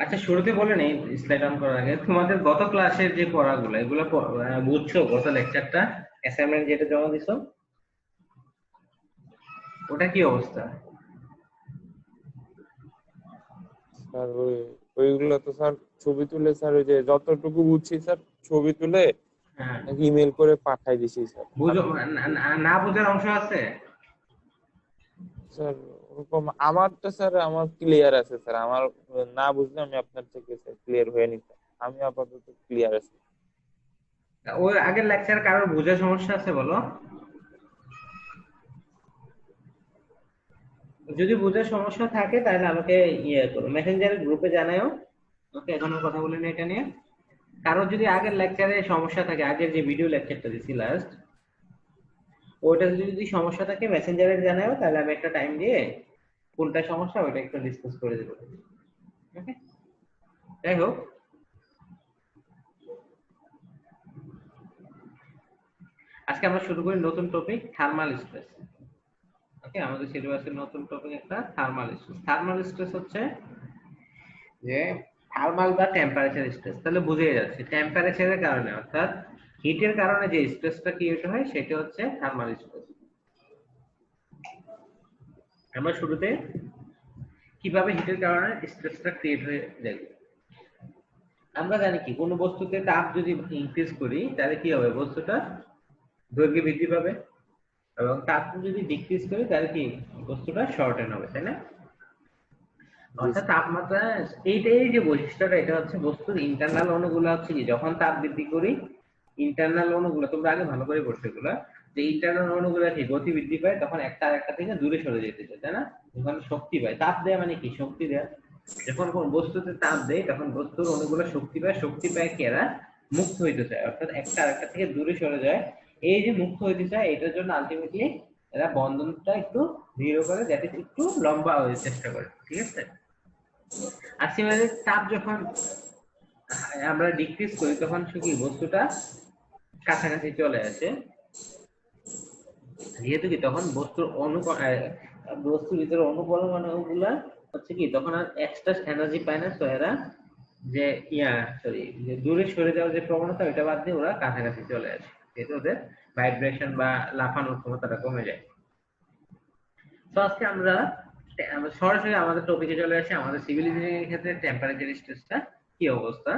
আচ্ছা, শুরুতে বলে নেই স্লাইড অন করার আগে, তোমাদের গত ক্লাসের যে পড়াগুলো এগুলো বুঝছো? গত লেকচারটা অ্যাসাইনমেন্ট যেটা জমা দিছো ওটা কি অবস্থা? স্যার ওইগুলো তো স্যার ছবি তুলে স্যার ওই যে যতটুকু বুঝছি স্যার ছবি তুলে হ্যাঁ, ইমেল করে পাঠাই দিছি স্যার। আর বুঝো না বুঝার অংশ আছে? স্যার ওরকম আমার তো স্যার আমার ক্লিয়ার আছে স্যার। আমার না বুঝলে আমি আপনার থেকে স্যার ক্লিয়ার হয়ে নিতাম। আমি আপাতত ক্লিয়ার আছি। ওই আগের লেকচার কারোর বোঝার সমস্যা আছে বলো? যদি বোঝার সমস্যা থাকে তাহলে আমাকে ইয়ে করো, মেসেঞ্জারের গ্রুপে জানাও। ওকে, এখন আর কথা বলি না এটা নিয়ে। কারোর যদি আগের লেকচারে সমস্যা থাকে, আগের যে ভিডিও লেকচারটা দিছি লাস্ট, ওইটা যদি সমস্যা থাকে মেসেঞ্জারে জানাও, তাহলে আমি একটা টাইম দিয়ে কোনটা সমস্যা ওইটা একটু ডিসকাস করে দেবো। ওকে, যাই হোক, আজকে আমরা শুরু করি নতুন টপিক, থার্মাল স্ট্রেস। ওকে, আমাদের সিলেবাসের নতুন টপিক একটা থার্মাল স্ট্রেস। থার্মাল স্ট্রেস হচ্ছে যে থার্মাল বা টেম্পারেচার স্ট্রেস। তাহলে বুঝে যাচ্ছে টেম্পারেচারের কারণে, অর্থাৎ হিটের কারণে যে স্ট্রেসটা ক্রিয়েট হয় সেটা হচ্ছে থার্মাল স্ট্রেস। আমরা শুরুতে কিভাবে হিটের কারণে স্ট্রেসটা ক্রিয়েট হয়ে যায়। আমরা জানি কি কোনো বস্তুতে তাপ যদি ইনক্রিজ করি তাহলে কি হবে, বস্তুটা দৈর্ঘ্য বৃদ্ধি পাবে, এবং তাপ যদি ডিক্রিজ করি তাহলে কি বস্তুটা শর্টেন হবে, তাই না? জি অর্থাৎ স্যার। তাপমাত্রা, এইটাই যে বৈশিষ্ট্যটা, এটা হচ্ছে বস্তুর ইন্টারনাল অণুগুলো হচ্ছে কি যখন তাপ বৃদ্ধি করি, ইন্টারনাল অণুগুলো তোমরা আগে ভালো করে পড়ছো এগুলা, যে ইন্টারনাল অণুগুলো কি গতি বৃদ্ধি পায় তখন একটা আরেকটা থেকে দূরে সরে যেতে চায়, তাই না? যখন শক্তি পায়, তাপ দেয় মানে কি শক্তি দেয়, যখন কোন বস্তুতে তাপ দেয় তখন বস্তুর অণুগুলো শক্তি পায়, শক্তি পায় কি এরা মুক্ত হইতে চায়, অর্থাৎ একটা আরেকটা থেকে দূরে সরে যায়। এই যে মুক্ত হইতে চায় এটার জন্য আলটিমেটলি এরা বন্ধনটা একটু দৃঢ় করে, যাতে একটু লম্বা হওয়ার চেষ্টা করে, ঠিক আছে? আর সিমিলারলি তাপ যখন আমরা ডিক্রিজ করি তখন কি বস্তুটা কাছাকাছি চলে আসে, যেহেতু কি তখন বস্তুর বস্তুর ভিতরে অনুপরমাণু গুলা হচ্ছে কি তখন আর এক্সট্রা এনার্জি পায় না, তো এরা যে যে দূরে সরে যাওয়ার যে প্রবণতা ওটা বাদ দিয়ে ওরা কাছাকাছি চলে আসে, যেহেতু ওদের ভাইব্রেশন বা লাফানোর ক্ষমতাটা কমে যায়। তো আজকে আমরা সরাসরি আমাদের টপিকে চলে আসি, আমাদের সিভিল ইঞ্জিনিয়ারিং এর ক্ষেত্রে টেম্পারেচার স্ট্রেসটা কি অবস্থা।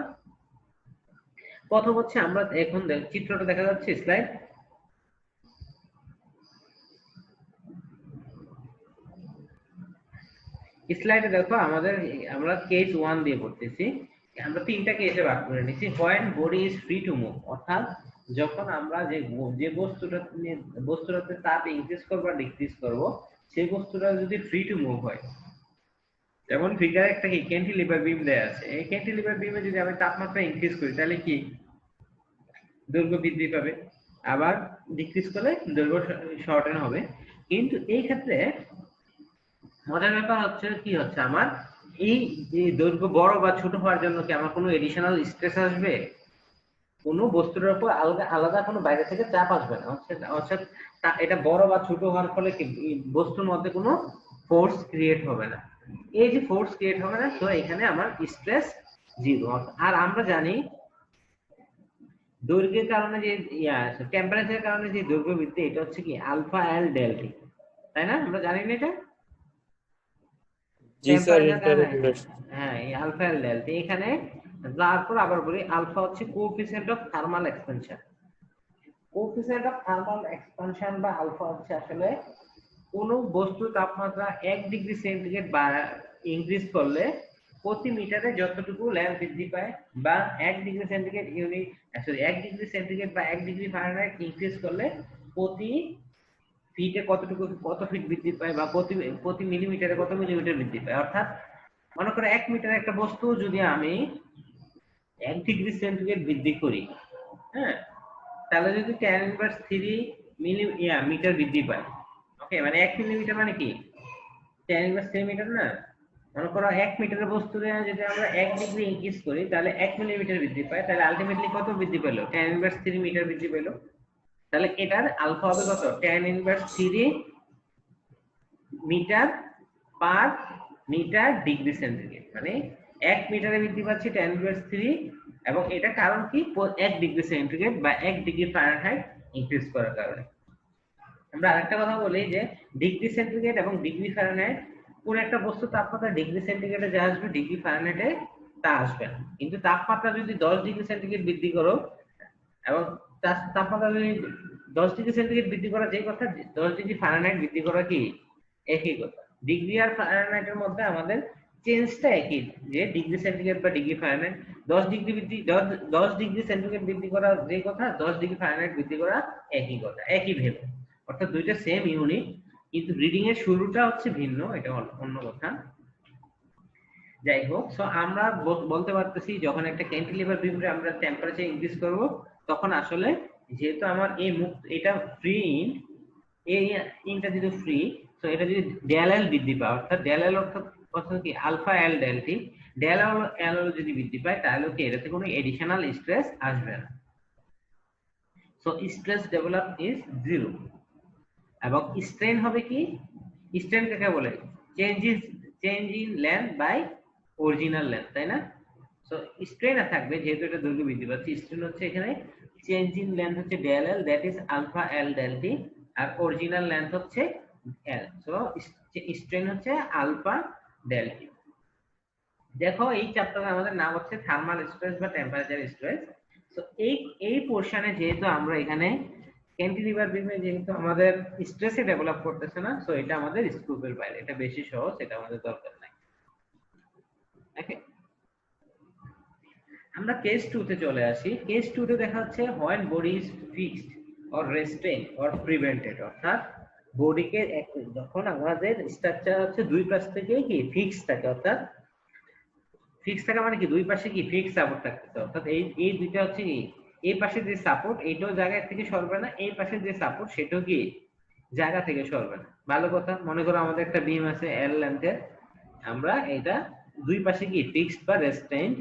প্রথম হচ্ছে আমরা এখন চিত্রটা দেখা যাচ্ছে স্লাইড, স্লাইডে দেখো আমাদের, আমরা কেস 1 দিয়ে পড়তেছি। আমরা তিনটা কেসে ভাগ করে নিছি। When body is free to move, অর্থাৎ যখন আমরা যে বস্তুটাতে তাপ ইনক্রিজ করব বা ডিক্রিজ করব, সেই বস্তুটা যদি ফ্রি টু মুভ হয়, যেমন ফিগারে একটা কি ক্যান্টিলিভার বিম দেয়া আছে, এই ক্যান্টিলিভার বিমে যদি আমি তাপমাত্রা ইনক্রিজ করি তাহলে কি দৈর্ঘ্য বৃদ্ধি পাবে, আবার ডিক্রিজ করলে দৈর্ঘ্য শর্টেন হবে। কিন্তু এই ক্ষেত্রে মজার ব্যাপার হচ্ছে কি হচ্ছে, আমার এই যে দৈর্ঘ্য বড় বা ছোট হওয়ার জন্য কি আমার কোনো এডিশনাল স্ট্রেস আসবে? কোনো বস্তুর উপর আলাদা আলাদা কোনো বাইরে থেকে চাপ আসবে না, অর্থাৎ এটা বড় বা ছোট হওয়ার ফলে কি বস্তুর মধ্যে কোনো ফোর্স ক্রিয়েট হবে না। এই যে ফোর্স ক্রিয়েট হবে না, তো এখানে আমার স্ট্রেস জিরো। আর আমরা জানি দৈর্ঘ্যের কারণে যে টেম্পারেচারের কারণে যে দৈর্ঘ্য বৃদ্ধি, এটা হচ্ছে কি আলফা এল ডেল্টা, তাই না? আমরা জানি না এটা জি স্যার, টেম্পারেচার কারণে। ইন্টারেস্ট। হ্যাঁ, এই আলফা এল ডেল্টা এখানে, তারপর আবার বলি আলফা হচ্ছে coefficient of thermal expansion. Coefficient of thermal expansion বা আলফা হচ্ছে আসলে কোন বস্তুর তাপমাত্রা 1 ডিগ্রি সেন্টিগ্রেড বা ইনক্রিজ করলে প্রতি মিটারে যতটুকু ল্যাম্প বৃদ্ধি পায়, বা 1 degree centigrade sorry 1 degree centigrade বা 1 ডিগ্রি ফারেনহাইট ইনক্রিজ করলে প্রতি ফিটে কত ফিট বৃদ্ধি পায়, বা প্রতি প্রতি মিলিমিটারে কত মিলিমিটার বৃদ্ধি পায়। অর্থাৎ মনে করো 1 মিটার একটা বস্তু যদি আমি 1 ডিগ্রি সেন্টিগ্রেড বৃদ্ধি করি, হ্যাঁ, তাহলে যদি মিটার বৃদ্ধি পায়, ওকে, মানে 1 মিলিমিটার মানে কি 10⁻³ না? মনে করো 1 মিটারের বস্তুতে যদি আমরা 1 ডিগ্রি ইনক্রিজ করি তাহলে 1 মিলিমিটার বৃদ্ধি পায়, তাহলে আলটিমেটলি কত বৃদ্ধি পেলো, 10⁻³ মিটার বৃদ্ধি পেলো। তাহলে এটার আলফা হবে কত, 10⁻³ metre per metre degree centigrade, মানে 1 মিটারে বৃদ্ধি পাচ্ছে 10⁻³ এবং এটা কারণ কি 1 ডিগ্রি সেন্টিগ্রেড বা 1 ডিগ্রি ফারেনহাইট ইনক্রিজ করার কারণে। আমরা আরেকটা কথা বলি যে ডিগ্রি সেন্টিগ্রেড এবং ডিগ্রি ফারেনহাইট, কোন একটা বস্তু তাপমাত্রা ডিগ্রি সেন্টিগ্রেডে যা আসবে ডিগ্রি ফারেনহাইটে তা আসবে না। কিন্তু তাপমাত্রা যদি 10 ডিগ্রি সেন্টিগ্রেড বৃদ্ধি করো এবং তাপমাত্রা যদি 10 ডিগ্রি সেন্টিগ্রেড বৃদ্ধি করা যে কথা, 10 ডিগ্রি ফারেনহাইট বৃদ্ধি করা কি একই কথা। ডিগ্রি আর ফারেনহাইটের মধ্যে আমাদের চেঞ্জটা একই, যে ডিগ্রি সেন্টিগ্রেড বা ডিগ্রি ফারেনহাইট 10 ডিগ্রি বৃদ্ধি 10 ডিগ্রি সেন্টিগ্রেড বৃদ্ধি করা যে কথা, 10 ডিগ্রি ফারেনহাইট বৃদ্ধি করা একই কথা, একই ভেবে, অর্থাৎ দুইটা সেম ইউনিট, কিন্তু রিডিং এর শুরুটা হচ্ছে ভিন্ন, এটা অন্য কথা। যাই হোক, সো আমরা বলতে পারতেছি যখন একটা ক্যান্টিলিভার বিমে আমরা টেম্পারেচার ইনক্রিজ করব, তখন আসলে যেহেতু আমার এই এটা ফ্রি ইন, এই ইনটা যদি ফ্রি, সো এটা যদি ডেল এল বৃদ্ধি পায়, অর্থাৎ ডেল এল অর্থাৎ কি alpha L del T, del L যদি বৃদ্ধি পায় তাহলে কি এটাতে কোনো এডিশনাল স্ট্রেস আসবে না। সো স্ট্রেস ডেভেলপ ইজ 0 এবং স্ট্রেন হবে কি, স্ট্রেন কাকে বলে, change in length by original length, তাই না? সো স্ট্রেন থাকবে যেহেতু এটা দৈর্ঘ্য বৃদ্ধি পাচ্ছে, স্ট্রেন হচ্ছে এখানে চেঞ্জ ইন লেন্থ হচ্ছে del L, that is alpha L del T, আর অরিজিনাল লেন্থ হচ্ছে এল, সো স্ট্রেন হচ্ছে আলফা ডেল টি। দেখো এই চ্যাপ্টারে আমাদের নাম হচ্ছে থার্মাল স্ট্রেস বা টেম্পারেচার স্ট্রেস। সো এই পোরশনে যেহেতু আমরা এখানে ক্যান্টিলিভার বিমে যেহেতু আমাদের স্ট্রেসে ডেভেলপ করতেছে না, সো এটা আমাদের স্কোপের বাইরে, এটা বেশি সহজ, এটা আমাদের দরকার নাই। ওকে, আমরা কেস 2 তে চলে আসি। কেস 2 তে দেখা হচ্ছে when body is fixed or restrained or prevented, অর্থাৎ বডিকে যখন আমাদের স্ট্রাকচার হচ্ছে দুই পাশ থেকে কি ফিক্স থাকে, অর্থাৎ ফিক্স থাকা মানে কি দুই পাশে কি ফিক্স সাপোর্ট থাকতেছে, অর্থাৎ এই দুইটা হচ্ছে কি, এই পাশে যে সাপোর্ট এইটাও জায়গা থেকে সরবে না, এই পাশে যে সাপোর্ট সেটাও কি জায়গা থেকে সরবে না। ভালো কথা, মনে করো আমাদের একটা বিম আছে এল লেন্থের, আমরা এটা দুই পাশে কি ফিক্সড বা রেস্ট্রেইনড।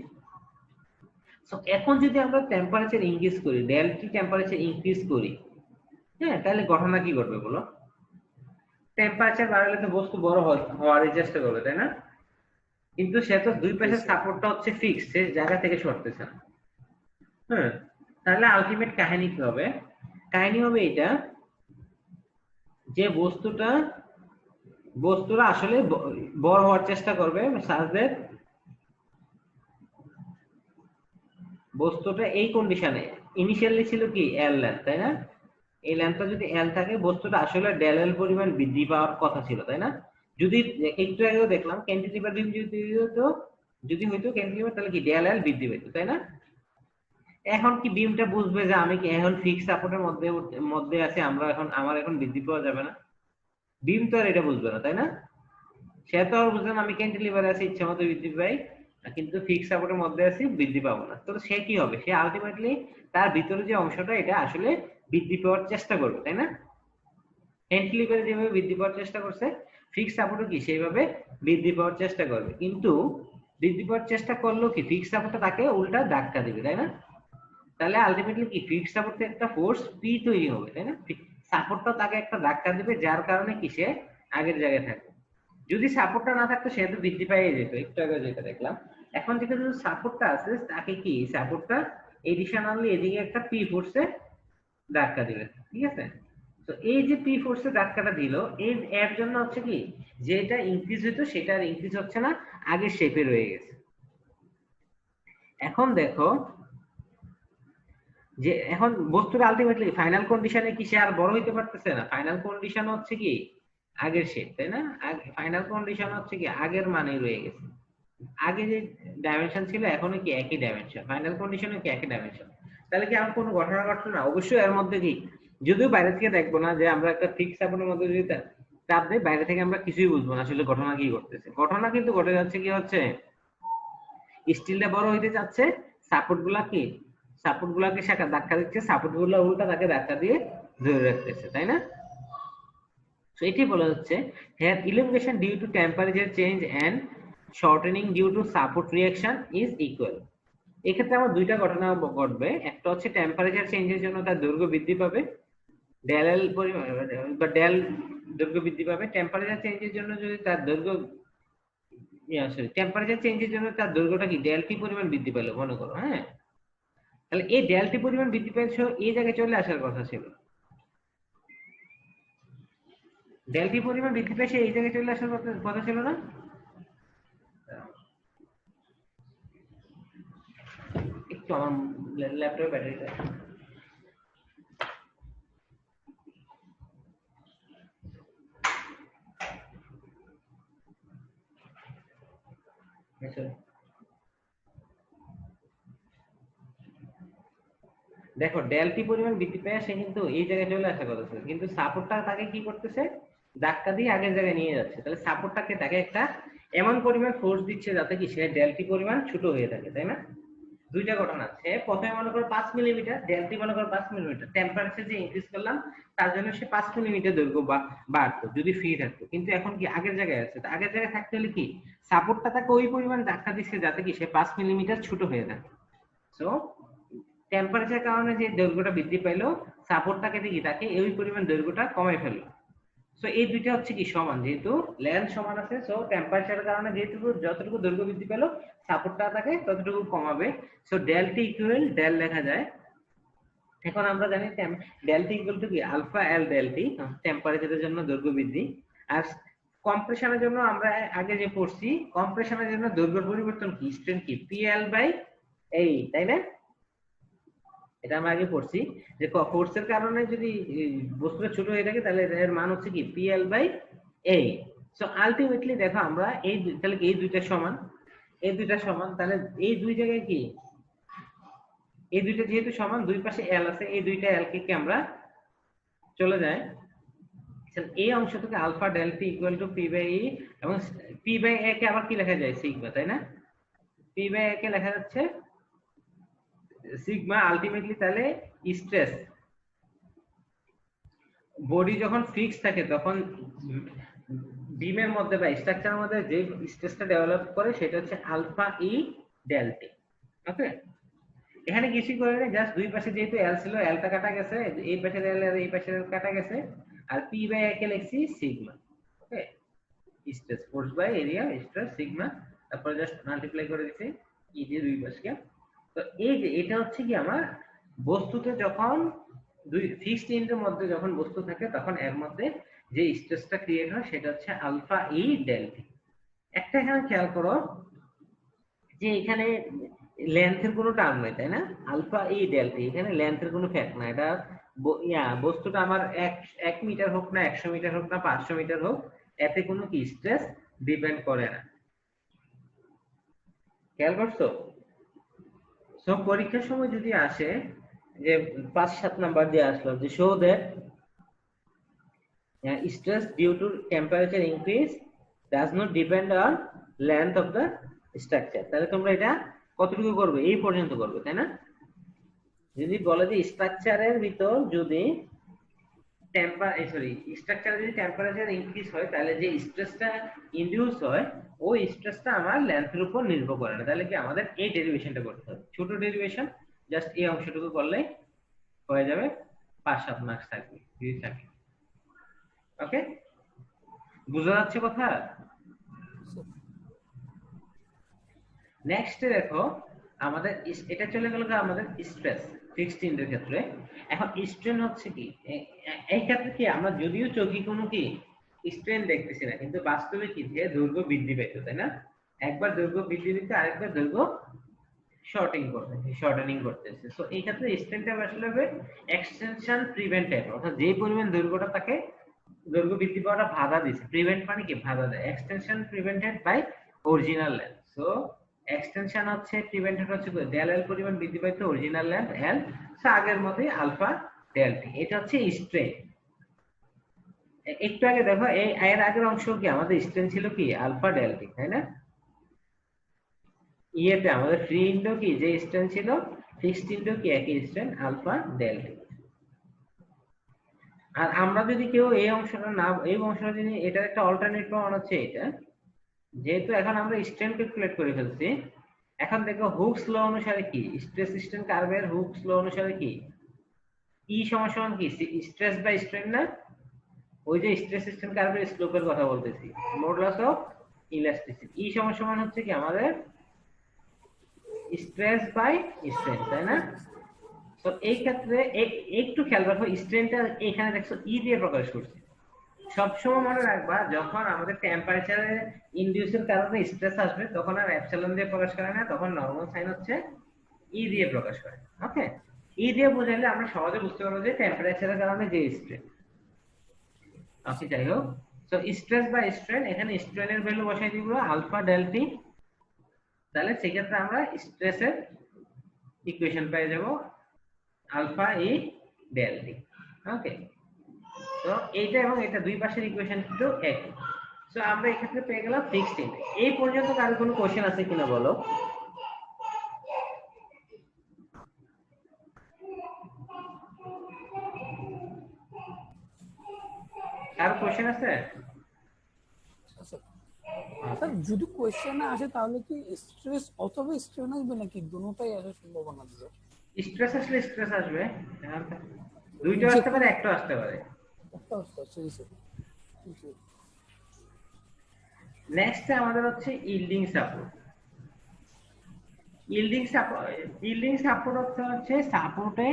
সো এখন যদি আমরা টেম্পারেচার ইনক্রিজ করি, ডেল টি টেম্পারেচার ইনক্রিজ করি, হ্যাঁ, তাহলে ঘটনা কি ঘটবে বলো? টেম্পারেচার বাড়লে তো বস্তু বড় হওয়ার চেষ্টা করবে, তাই না? কিন্তু সে তো দুই পাশের সাপোর্টটা হচ্ছে ফিক্স, সে জায়গা থেকে সরতেছে না। হ্যাঁ, তাহলে আলটিমেট কাহিনী কি হবে? কাহিনী হবে এটা যে বস্তুরা আসলে বড় হওয়ার চেষ্টা করবে, সাজের বস্তুটা এই কন্ডিশনে ইনিশিয়ালি ছিল কি এল লেন্থ, তাই না? এই লেন্থটা যদি এল থাকে, বস্তুটা আসলে ডেল এল পরিমাণ বৃদ্ধি পাওয়ার কথা ছিল, তাই না? যদি একটু আগেও দেখলাম ক্যান্টিলিভার বিম যদি হইতো ক্যান্টিলিভার, তাহলে কি ডেল এল বৃদ্ধি পেত, তাই না? এখন কি বিমটা বুঝবে যে আমি কি এখন ফিক্স সাপোর্টের মধ্যে আছে, আমার এখন বৃদ্ধি পাওয়া যাবে না? বিম তো আর এটা বুঝবে না, তাই না? সে তো আর বুঝবে না আমি ক্যান্টিলিভারে আছি, ইচ্ছা মতো বৃদ্ধি পাই, কিন্তু ফিক্স সাপোর্টের মধ্যে আছি, বৃদ্ধি পাবো না। তো সে কি হবে, সে আলটিমেটলি তার ভিতরে যে অংশটা এটা আসলে বৃদ্ধি পাওয়ার চেষ্টা করবে, তাই না? ক্যান্টিলিভারে যেভাবে বৃদ্ধি পাওয়ার চেষ্টা করছে, ফিক্স সাপোর্টও কি সেইভাবে বৃদ্ধি পাওয়ার চেষ্টা করবে, কিন্তু বৃদ্ধি পাওয়ার চেষ্টা করলেও কি ফিক্স সাপোর্টটা তাকে উল্টা ধাক্কা দিবে, তাই না? তাহলে আলটিমেটলি কি ফিক্স সাপোর্টে একটা ফোর্স পি তৈরি হবে, তাই না? সাপোর্টটা তাকে একটা ধাক্কা দিবে, যার কারণে কি সে আগের জায়গায় থাকবে। যদি সাপোর্টটা না থাকতো সে তো বৃদ্ধি পেয়ে যেত, একটু আগে যেটা দেখলাম। এখন যেখানে সাপোর্টটা আছে তাকে কি সাপোর্টটা এডিশনালি এদিকে একটা পি ফোর্সে ধাক্কা দিবে, ঠিক আছে? তো এই যে পি ফোর্সে ধাক্কাটা দিল, এর জন্য হচ্ছে কি যেটা ইনক্রিজ হতো সেটা আর ইনক্রিজ হচ্ছে না, আগের শেপে রয়ে গেছে। এখন দেখো যে এখন বস্তুর আলটিমেটলি ফাইনাল কন্ডিশনে কি সে আর বড় হইতে পারতেছে না, ফাইনাল কন্ডিশন হচ্ছে কি আগের শেপ, তাই না? ফাইনাল কন্ডিশন হচ্ছে কি আগের মানে রয়ে গেছে, আগে যে ডাইমেনশন ছিল এখনো কি একই ডাইমেনশন, ফাইনাল কন্ডিশনে কি একই ডাইমেনশন। তাহলে কি আমার কোনো ঘটনা ঘটলো না? অবশ্যই এর মধ্যে কি, যদিও বাইরে থেকে দেখবো না, যে আমরা একটা ফিক্স সাপোর্টের মধ্যে যদি চাপ দেই, বাইরে থেকে আমরা কিছুই বুঝবো না আসলে ঘটনা কি ঘটতেছে। ঘটনা কিন্তু ঘটে যাচ্ছে কি হচ্ছে, স্টিলটা বড় হইতে যাচ্ছে, সাপোর্ট গুলাকে সে ধাক্কা দিচ্ছে, সাপোর্ট গুলা উল্টা তাকে ধাক্কা দিয়ে ধরে রাখতেছে, তাই না? তো এটি বলা হচ্ছে here elongation due to temperature change and shortening due to support reaction is equal। এক্ষেত্রে আমার দুইটা ঘটনা ঘটবে, একটা হচ্ছে টেম্পারেচার চেঞ্জের জন্য তার দৈর্ঘ্য বৃদ্ধি পাবে, ডেল এল বা ডেল দৈর্ঘ্য বৃদ্ধি পাবে। টেম্পারেচার চেঞ্জের জন্য যদি তার দৈর্ঘ্য সরি, টেম্পারেচার চেঞ্জের জন্য তার দৈর্ঘ্যটা কি ডেল টি পরিমাণ বৃদ্ধি পেল মনে করো, হ্যাঁ। তাহলে এই ডেল টি পরিমাণ বৃদ্ধি পেয়েছো, এই জায়গায় চলে আসার কথা ছিল। ডেল টি পরিমাণ বৃদ্ধি পেয়েছে, এই জায়গায় চলে আসার কথা ছিল না? একটু আমার ল্যাপটপের ব্যাটারিটা, দেখো ডেল টি পরিমাণ বৃদ্ধি পেয়ে সে কিন্তু এই জায়গায় চলে আসার কথা ছিল, কিন্তু সাপোর্টটা তাকে কি করতেছে, ধাক্কা দিয়ে আগের জায়গায় নিয়ে যাচ্ছে। তাহলে সাপোর্টটাকে তাকে একটা এমন পরিমাণ ফোর্স দিচ্ছে যাতে কি সে ডেল টি পরিমাণ ছোট হয়ে থাকে, তাই না? দুইটা ঘটনা আছে, প্রথমে মনে করো 5 মিলিমিটার, ডেল টি মনে করো 5 মিলিমিটার, টেম্পারেচার যে ইনক্রিজ করলাম তার জন্য সে 5 মিলিমিটার দৈর্ঘ্য বাড়তো যদি ফ্রি থাকতো। কিন্তু এখন কি আগের জায়গায় আছে, তো আগের জায়গায় থাকতে হলে কি সাপোর্টটা তাকে ওই পরিমাণ ধাক্কা দিচ্ছে যাতে কি সে 5 মিলিমিটার ছোট হয়ে থাকে। সো টেম্পারেচার কারণে যে দৈর্ঘ্যটা বৃদ্ধি পাইলো, সাপোর্টটাকে দেখি তাকে ওই পরিমাণ দৈর্ঘ্যটা কমাই ফেললো। সো এই দুইটা হচ্ছে কি সমান, যেহেতু লেন্থ সমান আছে, সো টেম্পারেচারের কারণে যেহেতু যতটুকু দৈর্ঘ্য বৃদ্ধি পেলো সাপোর্টটা তাকে ততটুকু কমাবে। So del T equal del লেখা যায়। এখন আমরা জানি ডেল টি ইকুয়াল টু কি আলফা এল ডেল টি, টেম্পারেচারের জন্য দৈর্ঘ্য বৃদ্ধি। আর কম্প্রেশনের জন্য আমরা আগে যে পড়ছি, কম্প্রেশনের জন্য দৈর্ঘ্যের পরিবর্তন কি স্ট্রেন কি পি এল বাই এই, তাই না? এটা আমরা আগে পড়ছি যে ফোর্সের কারণে যদি বস্তুটা ছোট হয়ে থাকে তাহলে এর মান হচ্ছে কি PL by A. So ultimately দেখো আমরা এই তাহলে এই দুইটা সমান, এই দুইটা সমান, তাহলে এই দুই জায়গায় কি এই দুইটা যেহেতু সমান, দুই পাশে এল আছে, এই দুইটা এল কে আমরা চলে যায়, এই অংশ থেকে alpha del T equal to P by E, এবং পি বাই এ কে আবার কি লেখা যায় সিগমা, তাই না? পি বাই এ কে লেখা যাচ্ছে সিগমা। আলটিমেটলি তাহলে স্ট্রেস বডি যখন ফিক্স থাকে তখন বিমের মধ্যে বা স্ট্রাকচারের মধ্যে যে স্ট্রেসটা ডেভেলপ করে সেটা হচ্ছে আলফা ই ডেল টি। ওকে, এখানে কিছু করে না, জাস্ট দুই পাশে যেহেতু এল ছিল এলটা কাটা গেছে, এই পাশের এল আর এই পাশের এল কাটা গেছে, আর পি বাই এ কে লিখছি sigma. Okay, stress force by area stress sigma, তারপরে জাস্ট মাল্টিপ্লাই করে দিছি ই দিয়ে দুই পাশকে। তো এই যে এটা হচ্ছে কি আমার বস্তুতে যখন দুই ফিক্সড এন্ডের মধ্যে যখন বস্তু থাকে তখন এর মধ্যে যে স্ট্রেসটা ক্রিয়েট হয় সেটা হচ্ছে আলফা ই ডেল টি। একটা এখানে খেয়াল করো যে এখানে লেন্থের কোনো টার্ম নেই, তাই না? আলফা ই ডেল টি, এখানে লেন্থের কোনো ফ্যাক্ট না। এটা বস্তুটা আমার 1 মিটার হোক না 100 মিটার হোক না 500 মিটার হোক, এতে কোনো কি স্ট্রেস ডিপেন্ড করে না। খেয়াল করছো? সব পরীক্ষার সময় যদি আসে যে 5-7 নাম্বার দিয়ে আসলো যে show that stress due to temperature increase does not depend on length of the structure, তাহলে তোমরা এটা কতটুকু করবে? এই পর্যন্ত করবে, তাই না? যদি বলে যে স্ট্রাকচারের ভিতর যদি স্ট্রাকচারে যদি টেম্পারেচার ইনক্রিজ হয় তাহলে যে স্ট্রেসটা ইনডিউস হয় ওই স্ট্রেসটা আমার লেন্থের উপর নির্ভর করে না। তাহলে কি আমাদের এই ডেরিভেশনটা করতে হবে, ছোট ডেরিভেশন, জাস্ট এই অংশটুকু করলে হয়ে যাবে, 5-7 মার্কস থাকবে যদি থাকে। ওকে, বুঝা যাচ্ছে কথা? নেক্সট দেখো আমাদের এটা চলে গেল আমাদের স্ট্রেস ফিক্সড এন্ডের ক্ষেত্রে। এখন স্ট্রেন হচ্ছে কি, এই ক্ষেত্রে কি আমরা যদিও চোখে কোনো কি স্ট্রেন দেখতেছি না, কিন্তু বাস্তবে কি যে দৈর্ঘ্য বৃদ্ধি পেতো, তাই না? একবার দৈর্ঘ্য বৃদ্ধি দিতে আরেকবার দৈর্ঘ্য শর্টেনিং করতেছে। সো এই ক্ষেত্রে স্ট্রেনটা আসলে হবে এক্সটেনশন প্রিভেন্টেড, অর্থাৎ যে পরিমাণ দৈর্ঘ্যটা তাকে দৈর্ঘ্য বৃদ্ধি পাওয়াটা বাধা দিচ্ছে, প্রিভেন্ট মানে কি বাধা দেয়, extension prevented by original length. So extension হচ্ছে প্রিভেন্টেড হচ্ছে ডেল এল পরিমাণ বৃদ্ধি পাইতো অরিজিনাল লেন্থ এল, সো আগের মতই আলফা ডেল টি। এটা হচ্ছে স্ট্রেন। একটু আগে দেখো এই এর আগের অংশ কি আমাদের স্ট্রেন ছিল কি আলফা ডেল টি, তাই না? ইয়েতে আমাদের ফ্রি ইন্ডো কি যে স্ট্রেন ছিল, ফিক্সড ইন্ডো কি একই স্ট্রেন আলফা ডেল টি। আর আমরা যদি কেউ এই অংশটা না, এই অংশটা যদি এটার একটা অল্টারনেট প্রমাণ হচ্ছে এটা, যেহেতু এখন আমরা স্ট্রেন ক্যালকুলেট করে ফেলছি, এখন দেখো হুকস ল অনুসারে কি স্ট্রেস স্ট্রেন কার্ভের হুকস ল অনুসারে কি ই সমান কি স্ট্রেস বাই স্ট্রেন না? ওই যে স্ট্রেস স্ট্রেন কার্ভের স্লোপের কথা বলতেছি, মডুলাস অফ ইলাস্টিসিটি। ই সমান সমান হচ্ছে কি আমাদের স্ট্রেস বাই স্ট্রেন, তাই না? তো এই ক্ষেত্রে একটু খেয়াল রাখো, স্ট্রেনটা এখানে দেখছো ই দিয়ে প্রকাশ করছি। সবসময় মনে রাখবা যখন আমাদের টেম্পারেচারে ইনডিউসের কারণে স্ট্রেস আসবে তখন আর এপসিলন দিয়ে প্রকাশ করে না, তখন নরমাল সাইন হচ্ছে ই দিয়ে প্রকাশ করে। ওকে, ই দিয়ে বোঝাইলে আমরা সহজে বুঝতে পারবো যে টেম্পারেচারের কারণে যে স্ট্রেন। ওকে, যাই হোক, সো স্ট্রেস বা স্ট্রেন, এখানে স্ট্রেনের ভ্যালু বসাই দিব আলফা ডেল টি। তাহলে সেক্ষেত্রে আমরা স্ট্রেসের ইকুয়েশন পেয়ে যাব আলফা ই ডেল টি। ওকে, তো এইটা এবং এটা দুই পাশের ইকুয়েশন কিন্তু একই। সো আমরা এক্ষেত্রে পেয়ে গেলাম ফিক্সড ইন্ডেক্স। এই পর্যন্ত কারো কোনো কোশ্চেন আছে কিনা বলো? কারো কোশ্চেন আছে? স্যার যদি কোয়েশ্চেনে আসে তাহলে কি স্ট্রেস অথবা স্ট্রেন আসবে নাকি দুটোটাই আসার সম্ভাবনা আছে? স্ট্রেস আসলে স্ট্রেস আসবে, দুইটা আসতে পারে, একটা আসতে পারে। একটা আসতে জি স্যার। নেক্সট আমাদের হচ্ছে ইল্ডিং সাপোর্ট। ইল্ডিং সাপোর্ট হচ্ছে সাপোর্টে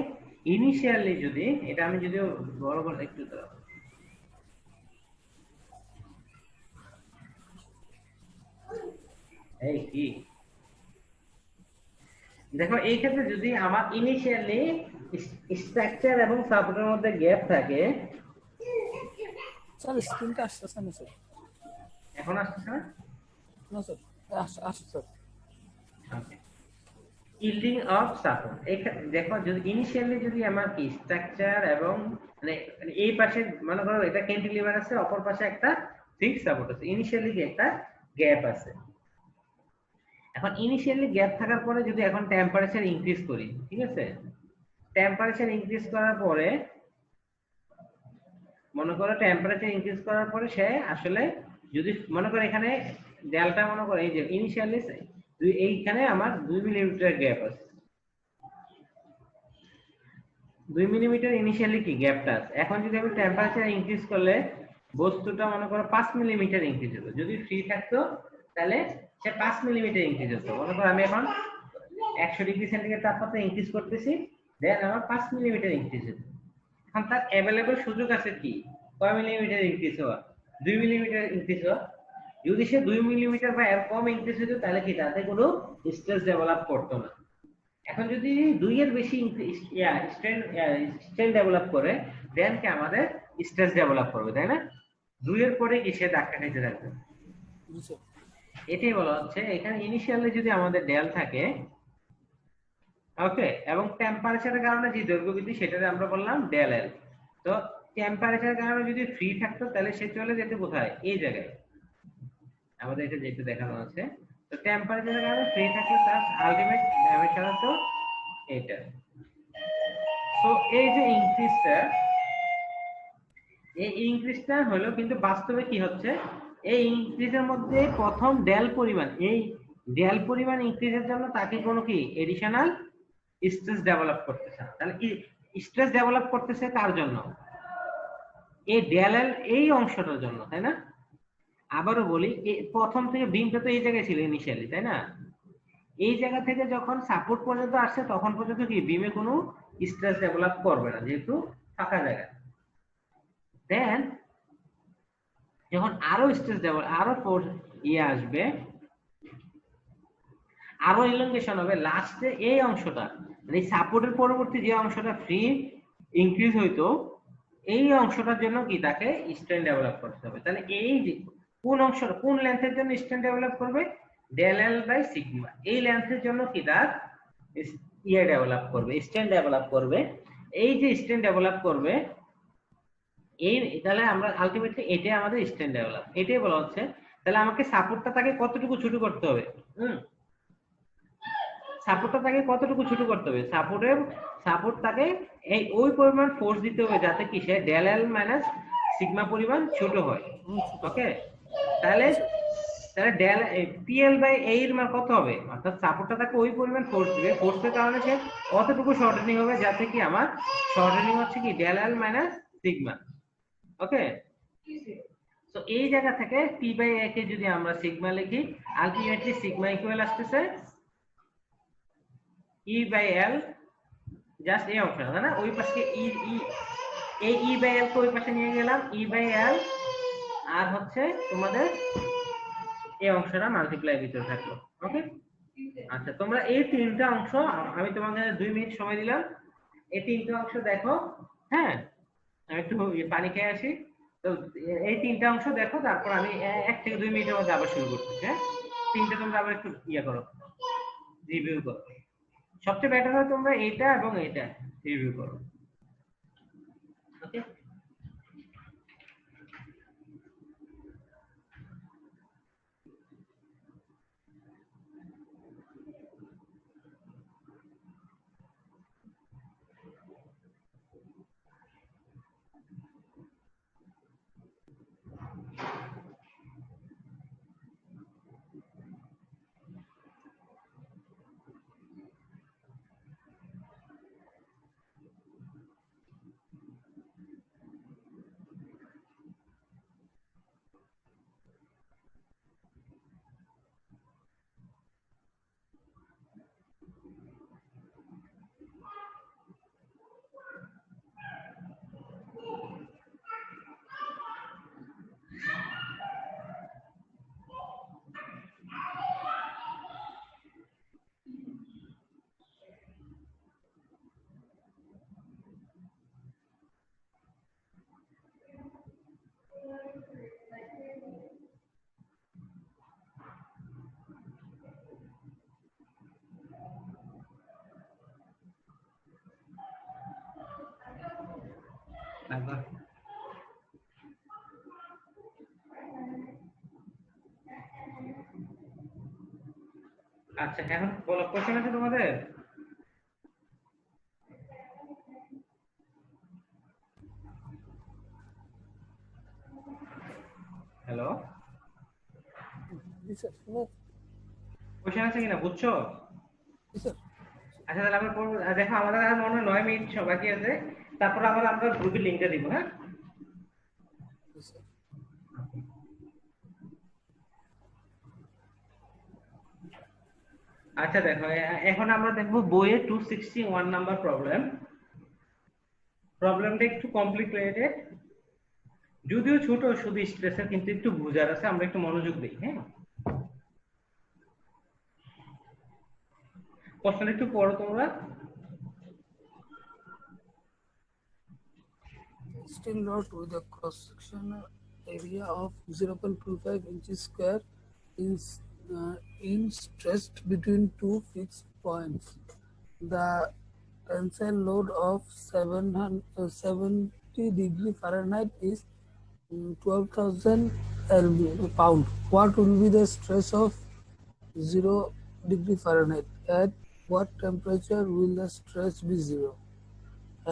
ইনিশিয়ালি যদি, এটা আমি যদি বড় করে একটু দাও, এই কি দেখো এই ক্ষেত্রে যদি আমার ইনিশিয়ালি স্ট্রাকচার এবং সাপোর্টের মধ্যে গ্যাপ থাকে। স্যার স্ক্রিনটা আসছে না স্যার? এখন আসছে না? না স্যার, আসছে sir. Okay, yielding of support, এখানে দেখো যদি ইনিশিয়ালি যদি আমার কি স্ট্রাকচার এবং মানে এই পাশে মনে করো এটা ক্যান্টিলিভার আছে, অপর পাশে একটা ফিক্সড সাপোর্ট আছে, ইনিশিয়ালি যে একটা গ্যাপ আছে। এখন ইনিশিয়ালি গ্যাপ থাকার পরে যদি এখন টেম্পারেচার ইনক্রিজ করি, ঠিক আছে, টেম্পারেচার ইনক্রিজ করার পরে মনে করো টেম্পারেচার ইনক্রিজ করার পরে সে আসলে যদি মনে করো এখানে ডেল্টা মনে করো এই যে ইনিশিয়ালি এইখানে আমার 2 মিলিমিটার গ্যাপ আছে, 2 মিলিমিটার ইনিশিয়ালি কি গ্যাপটা আছে। এখন যদি আমি টেম্পারেচার ইনক্রিজ করলে বস্তুটা মনে করো 5 মিলিমিটার ইনক্রিজ হতো, যদি ফ্রি থাকতো তাহলে সে 5 মিলিমিটার ইনক্রিজ হতো। মনে করো আমি এখন 100 ডিগ্রি সেন্টিগ্রেড তাপমাত্রা ইনক্রিজ করতেছি, দেন আমার 5 মিলিমিটার ইনক্রিজ হতো। এখন তার অ্যাভেলেবল সুযোগ আছে কি কয় মিলিমিটার ইনক্রিজ হওয়া, 2 মিলিমিটার ইনক্রিজ হওয়া। যদি সে 2 মিলিমিটার বা এর কম ইনক্রিজ হতো তাহলে কি তাতে কোনো স্ট্রেস ডেভেলপ করতো না। এখন যদি 2 এর বেশি স্ট্রেন ডেভেলপ করে দেন কি আমাদের স্ট্রেস ডেভেলপ করবে, তাই না? 2 এর পরে কি সে ধাক্কা খাইতে থাকবে। এটাই বলা হচ্ছে এখানে ইনিশিয়ালি যদি আমাদের ডেল থাকে, ওকে, এবং টেম্পারেচারের কারণে যে দৈর্ঘ্য বৃদ্ধি সেটাকে আমরা বললাম ডেল এল। তো টেম্পারেচারের কারণে যদি ফ্রি থাকতো তাহলে সে চলে যেত কোথায়, এই জায়গায় আমাদের এটা যেটা দেখানো আছে। তো টেম্পারেচারের কারণে ফ্রি থাকলে তার আলটিমেট ডাইমেনশন হতো এটা। তো এই যে ইনক্রিজটা হলো, কিন্তু বাস্তবে কি হচ্ছে, এই ইনক্রিজের মধ্যে প্রথম ডেল পরিমাণ, এই ডেল পরিমাণ ইনক্রিজের জন্য তাকে কোনো কি এডিশনাল স্ট্রেস ডেভেলপ করতেছে না। তাহলে কি স্ট্রেস ডেভেলপ করতেছে কার জন্য, এই ডেল এল এই অংশটার জন্য, তাই না? আবারও বলি, প্রথম থেকে বিমটা তো এই জায়গায় ছিল ইনিশিয়ালি, তাই না? এই জায়গা থেকে যখন সাপোর্ট পর্যন্ত আসছে তখন পর্যন্ত কি বিমে কোনো স্ট্রেস ডেভেলপ করবে না, যেহেতু ফাঁকা জায়গা। দেন যখন আরো স্ট্রেস ডেভেলপ, আরো ফোর্স আসবে, আরো ইলংগেশন হবে, লাস্টে এই অংশটা মানে সাপোর্টের পরবর্তী যে অংশটা ফ্রি ইনক্রিজ হইতো এই অংশটার জন্য কি তাকে স্ট্রেন ডেভেলপ করতে হবে। তাহলে এই যে কোন অংশটা কোন লেন্থের জন্য স্ট্রেন ডেভেলপ করবে, ডেল এল বাই সিগমা, এই লেন্থের জন্য কি তার ডেভেলপ করবে, স্ট্রেন ডেভেলপ করবে। এই যে স্ট্রেন ডেভেলপ করবে এই, তাহলে আমরা আলটিমেটলি এটাই আমাদের স্ট্রেন ডেভেলপ, এটাই বলা হচ্ছে। তাহলে আমাকে সাপোর্টটা তাকে কতটুকু ছোট করতে হবে, সাপোর্টটা তাকে কতটুকু ছোট করতে হবে, সাপোর্ট তাকে এই ওই পরিমাণ ফোর্স দিতে হবে যাতে কি সে ডেল এল মাইনাস সিগমা পরিমাণ ছোট হয়। ওকে, তাহলে ডেল পিএল বাই এ এর মান কত হবে, অর্থাৎ সাপোর্টটা তাকে ওই পরিমাণ ফোর্স দিবে, ফোর্সের কারণে সে কতটুকু শর্টেনিং হবে যাতে কি আমার শর্টেনিং হচ্ছে কি ডেল এল মাইনাস সিগমা। ওকে, তো এই জায়গা থেকে p/a কে যদি আমরা সিগমা লিখি, আলটিমেটলি সিগমা ইকুয়াল আসতেছে e/l, জাস্ট এই অংশটা, তাই না? ওই পাশে ই ই এই e/l কে ওই পাশে নিয়ে গেলাম, e/l আর হচ্ছে তোমাদের এই অংশটা মাল্টিপ্লাই ভিতরে থাকলো। ওকে, আচ্ছা তোমরা এই তিনটা অংশ, আমি তোমাদের 2 মিনিট সময় দিলাম, এই তিনটা অংশ দেখো। হ্যাঁ, আমি একটু পানি খেয়ে আসি। তো এই তিনটা অংশ দেখো, তারপর আমি 1 থেকে 2 মিনিটের মধ্যে আবার শুরু করতেছি। হ্যাঁ, তিনটা তোমরা আবার একটু করো, রিভিউ করো। সবচেয়ে বেটার হয় তোমরা এইটা এবং এইটা রিভিউ করো। ওকে, তারপর আচ্ছা এখন বলো, কোশ্চেন আছে তোমাদের? হ্যালো, জি স্যার, শুনো। কোশ্চেন আছে কিনা বুঝছো? জি স্যার। আচ্ছা তাহলে আমরা পড়বো। দেখো আমাদের আর মনে হয় 9 মিনিট বাকি আছে, তারপর আবার আমরা গ্রুপে লিংকটা দিব। হ্যাঁ, জি স্যার। আচ্ছা দেখো এখন আমরা দেখবো বইয়ের 261 নাম্বার প্রবলেম। প্রবলেমটা একটু কমপ্লিকেটেড, যদিও ছোট, শুধু স্ট্রেসের, কিন্তু একটু বোঝার আছে, আমরা একটু মনোযোগ দিই। হ্যাঁ, প্রশ্নটা একটু পড়ো তোমরা। Steel rod with a cross-sectional area of 0.25 inches square is stretched between two fixed points. The tensile load of 70 degree Fahrenheit is 12,000 pound. What will be the stress of 0 degree Fahrenheit? At what temperature will the stress be zero?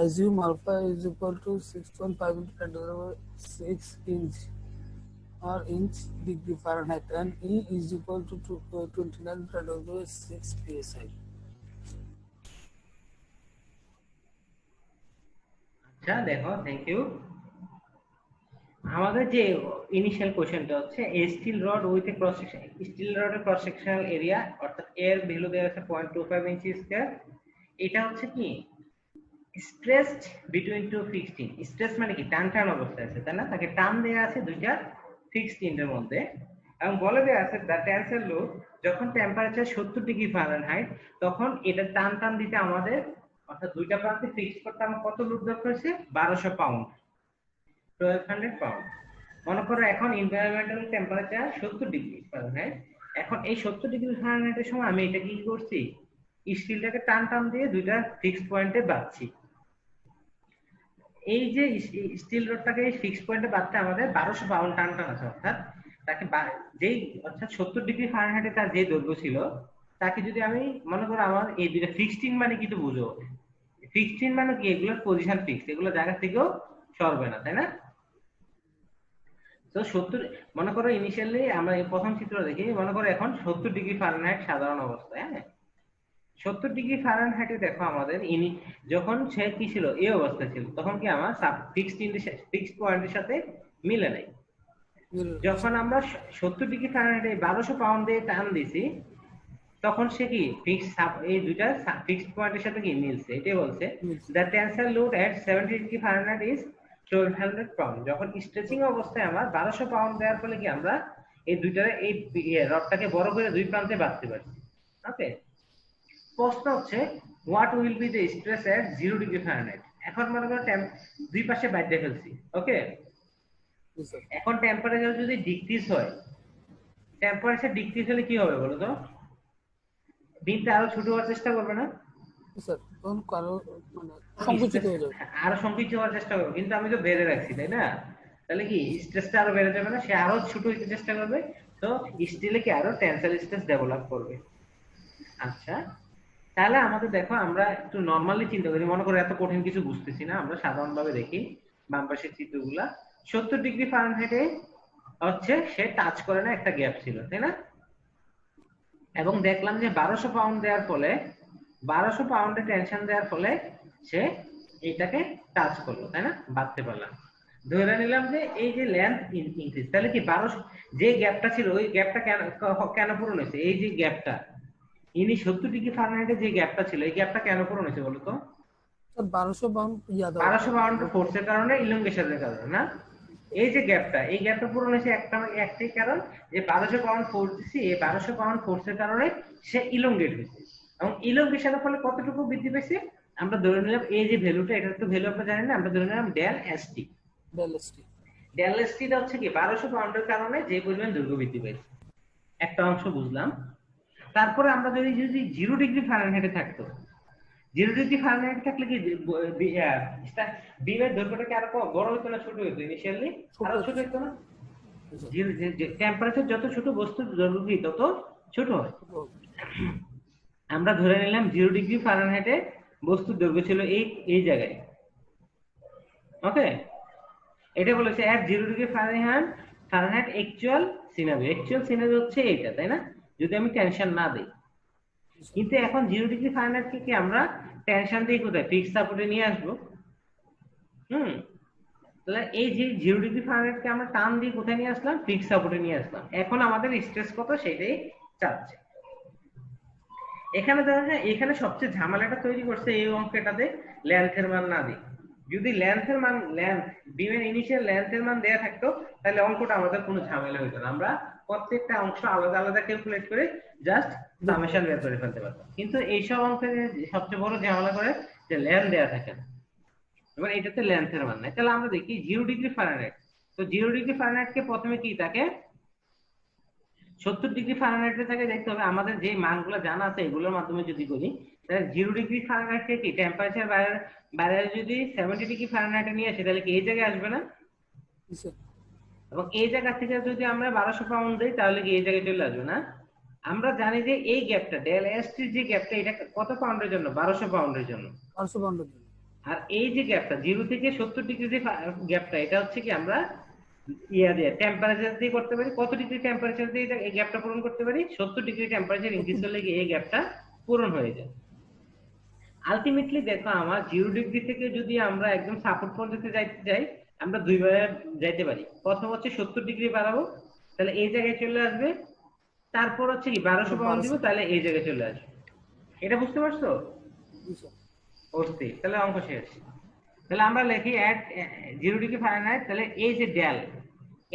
Assume alpha is equal to 6.5 into 10 to the power 6 inch or inch degree Fahrenheit, and E is equal to 29 into 10 to the power 6 psi. আচ্ছা দেখো, thank you. আমাদের যে initial কোশ্চেনটা হচ্ছে steel rod with a cross section, steel রডের cross sectional area অর্থাৎ এর value দেওয়া আছে 0.25 ইঞ্চি স্কয়ার। এটা হচ্ছে কি stressed between two fixed in. Stress মানে কি টান টান অবস্থায় আছে, তাই না? তাকে টান দেওয়া আছে দুইটা ফিক্সড ইনের মধ্যে, এবং বলে দেওয়া আছে দ্য টেনসাইল লোড যখন টেম্পারেচার 70 ডিগ্রি ফারেনহাইট, তখন এটা টান টান দিতে আমাদের, অর্থাৎ দুইটা প্রান্তে ফিক্সড করতে আমার কত লোড দরকার হচ্ছে? 1200 পাউন্ড, 1200 পাউন্ড। মনে করো এখন এনভায়রনমেন্টাল টেম্পারেচার 70 ডিগ্রি ফারেনহাইট। এখন এই 70 ডিগ্রি ফারেনহাইটের সময় আমি এটা কি করছি? স্টিলটাকে টান টান দিয়ে দুইটা ফিক্সড পয়েন্টে বাঁধছি। এই যে স্টিল রডটাকে ফিক্স পয়েন্টে বাঁধতে আমাদের 1200 পাউন্ড টান টান আছে, অর্থাৎ তাকে যেই, অর্থাৎ 70 ডিগ্রি ফারেনহাইটে তার যে দৈর্ঘ্য ছিল, তাকে যদি আমি মনে করো আমার এই দুইটা ফিক্সড ইন মানে কি তো বুঝো, ফিক্সড ইন মানে কি এগুলোর পজিশন ফিক্স, এগুলো জায়গা থেকেও সরবে না, তাই না? তো 70 মনে করো ইনিশিয়ালি আমরা এই প্রথম চিত্র দেখি, মনে করো এখন 70 ডিগ্রি ফারেনহাইট সাধারণ অবস্থায়। হ্যাঁ, 70 ডিগ্রি ফারেনহাইটে দেখো আমাদের যখন সে কি ছিল, এই অবস্থা ছিল, তখন কি আমার ফিক্সড পয়েন্টের সাথে মিলে নাই। যখন আমরা 70 ডিগ্রি ফারেনহাইটে 1200 পাউন্ড দিয়ে টান দিছি, তখন সে কি এই দুইটা ফিক্সড পয়েন্টের সাথে কি মিলছে, এটাই বলছে the tensile load at 70 degree Fahrenheit is 1200 pound. যখন স্ট্রেচিং অবস্থায় আমার 1200 পাউন্ড দেওয়ার ফলে কি আমরা এই দুইটারে এই রডটাকে বড় করে দুই প্রান্তে বাঁধতে পারছি। ওকে, প্রশ্ন হচ্ছে what will be the stress at 0 degree Fahrenheit. এখন মনে করো দুই পাশে বাইরে ফেলছি। ওকে, এখন টেম্পারেচার যদি ডিক্রিজ হয়, টেম্পারেচার ডিক্রিজ হলে কি হবে বলো তো? বিমটা আরো ছোট হওয়ার চেষ্টা করবে না? স্যার তখন কারো মানে সংকুচিত হয়ে যাবে, আরো সংকুচিত হওয়ার চেষ্টা করবে, কিন্তু আমি তো বেড়ে রাখছি, তাই না? তাহলে কি স্ট্রেসটা আরো বেড়ে যাবে না? সে আরো ছোট হইতে চেষ্টা করবে, তো স্টিলে কি আরো টেনসাইল স্ট্রেস ডেভেলপ করবে। আচ্ছা, তাহলে আমাদের দেখো আমরা একটু নরমালি চিন্তা করি, মনে করো এত কঠিন কিছু বুঝতেছি না, আমরা সাধারণভাবে দেখি বাম পাশের চিত্রগুলা। 70 ডিগ্রি ফারেনহাইটে হচ্ছে সে টাচ করে না, একটা গ্যাপ ছিল, তাই না? এবং দেখলাম যে 1200 পাউন্ড দেওয়ার ফলে 1200 পাউন্ডে টেনশন দেওয়ার ফলে সে এটাকে টাচ করলো, তাই না? বাঁধতে পারলাম। ধরে নিলাম যে এই যে লেন্থ ইনক্রিজ, তাহলে কি 1200 যে গ্যাপটা ছিল ওই গ্যাপটা কেন পূরণ হয়েছে? এই যে গ্যাপটা ইনি 70 ডিগ্রি ফারেনহাইটে যে গ্যাপটা ছিল এই গ্যাপটা কেন পূরণ হয়েছে বলো তো? 1200 পাউন্ড 1200 পাউন্ড ফোর্সের কারণে, ইলংগেশনের কারণে না? এই যে গ্যাপটা, এই গ্যাপটা পূরণ হয়েছে একটাই কারণ, যে 1200 পাউন্ড ফোর্স দিছি, এই 1200 পাউন্ড ফোর্সের কারণে সে ইলংগেট হয়েছে। এবং ইলংগেশনের ফলে কতটুকু বৃদ্ধি পেয়েছে? আমরা ধরে নিলাম এই যে ভ্যালুটা, এটার তো ভ্যালু আমরা জানি না, আমরা ধরে নিলাম ডেল এসটি। ডেল এসটিটা হচ্ছে কি 1200 পাউন্ডের কারণে যে পরিমাণ দৈর্ঘ্য বৃদ্ধি পেয়েছে, একটা অংশ বুঝলাম। তারপরে আমরা যদি 0 ডিগ্রি ফারেনহাইটে থাকতো, 0 ডিগ্রি ফারেনহাইট থাকলে কি বিমের দৈর্ঘ্যটা আরো বড় হতো না ছোট হতো? ইনিশিয়ালি আরো ছোট হতো না? টেম্পারেচার যত ছোট বস্তুর দৈর্ঘ্য তত ছোট হয়। আমরা ধরে নিলাম 0 ডিগ্রি ফারেনহাইটে বস্তুর দৈর্ঘ্য ছিল এই জায়গায়। ওকে, এটা বলেছে এট 0 ডিগ্রি ফারেনহাইট অ্যাকচুয়াল সিনারি হচ্ছে এইটা, তাই না? যদি আমি টেনশন না দেই। কিন্তু এখন 0 ডিগ্রি ফারেনহাইট থেকে আমরা টেনশন দিয়ে কোথায়? ফিক্সড সাপোর্টে নিয়ে আসবো। তাহলে এই যে 0 ডিগ্রি ফারেনহাইটকে আমরা টান দিয়ে কোথায় নিয়ে আসলাম? ফিক্সড সাপোর্টে নিয়ে আসলাম। এখন আমাদের স্ট্রেস কত সেটাই চাচ্ছে। এখানে দেখা এখানে সবচেয়ে ঝামেলাটা তৈরি করছে এই অঙ্কটাতে লেন্থের মান না দিয়ে। যদি লেন্থের মান বিমের ইনিশিয়াল লেন্থের মান দেয়া থাকতো তাহলে অঙ্কটা আমাদের কোনো ঝামেলা হতো না, আমরা প্রত্যেকটা অংশ আলাদা আলাদা ক্যালকুলেট করে জাস্ট সামেশন বের করে ফেলতে পারতাম। কিন্তু এইসব অঙ্কে সবচেয়ে বড় ঝামেলা করে যে লেন্থ দেয়া থাকে না, এবার এটাতে লেন্থের মান নাই। তাহলে আমরা দেখি 0 ডিগ্রি ফারেনহাইট, তো 0 ডিগ্রি ফারেনহাইটকে প্রথমে কি থাকে 70 ডিগ্রি ফারেনহাইটে থাকে দেখতে হবে আমাদের যে মানগুলো জানা আছে এগুলোর মাধ্যমে যদি করি, তাহলে 0 ডিগ্রি ফারেনহাইটে কি টেম্পারেচার বাইরে যদি 70 ডিগ্রি ফারেনহাইটে নিয়ে আসি তাহলে কি এই জায়গায় আসবে না? এবং এই জায়গা থেকে যদি আমরা 1200 পাউন্ড দেই তাহলে কি এই জায়গায় চলে আসবে না? আমরা জানি যে এই গ্যাপটা ডেল এসটি যে গ্যাপটা এটা কত পাউন্ডের জন্য? 1200 পাউন্ডের জন্য। 1200 পাউন্ডের জন্য। আর এই যে গ্যাপটা 0 থেকে 70 ডিগ্রি যে গ্যাপটা এটা হচ্ছে কি আমরা ইয়া দিয়ে টেম্পারেচার দিয়ে করতে পারি। কত ডিগ্রি টেম্পারেচার দিয়ে এই গ্যাপটা পূরণ করতে পারি? 70 ডিগ্রি টেম্পারেচার ইনক্রিজ হলে কি এই গ্যাপটা পূরণ হয়ে যায়। আলটিমেটলি দেখো আমার 0 ডিগ্রি থেকে যদি আমরা একদম সাপোর্ট পর্যন্ত যাইতে চাই আমরা দুইভাবে যাইতে পারি। প্রথম হচ্ছে 70 ডিগ্রি বাড়াবো, তাহলে এই জায়গায় চলে আসবে। তারপর হচ্ছে কি 1200 পাউন্ড দিব, তাহলে এই জায়গায় চলে আসবে। এটা বুঝতে পারছো? অস্থির। তাহলে অঙ্ক শেষ। তাহলে আমরা লিখি এট 0 ডিগ্রি ফারেনহাইট, তাহলে এই যে ডেল,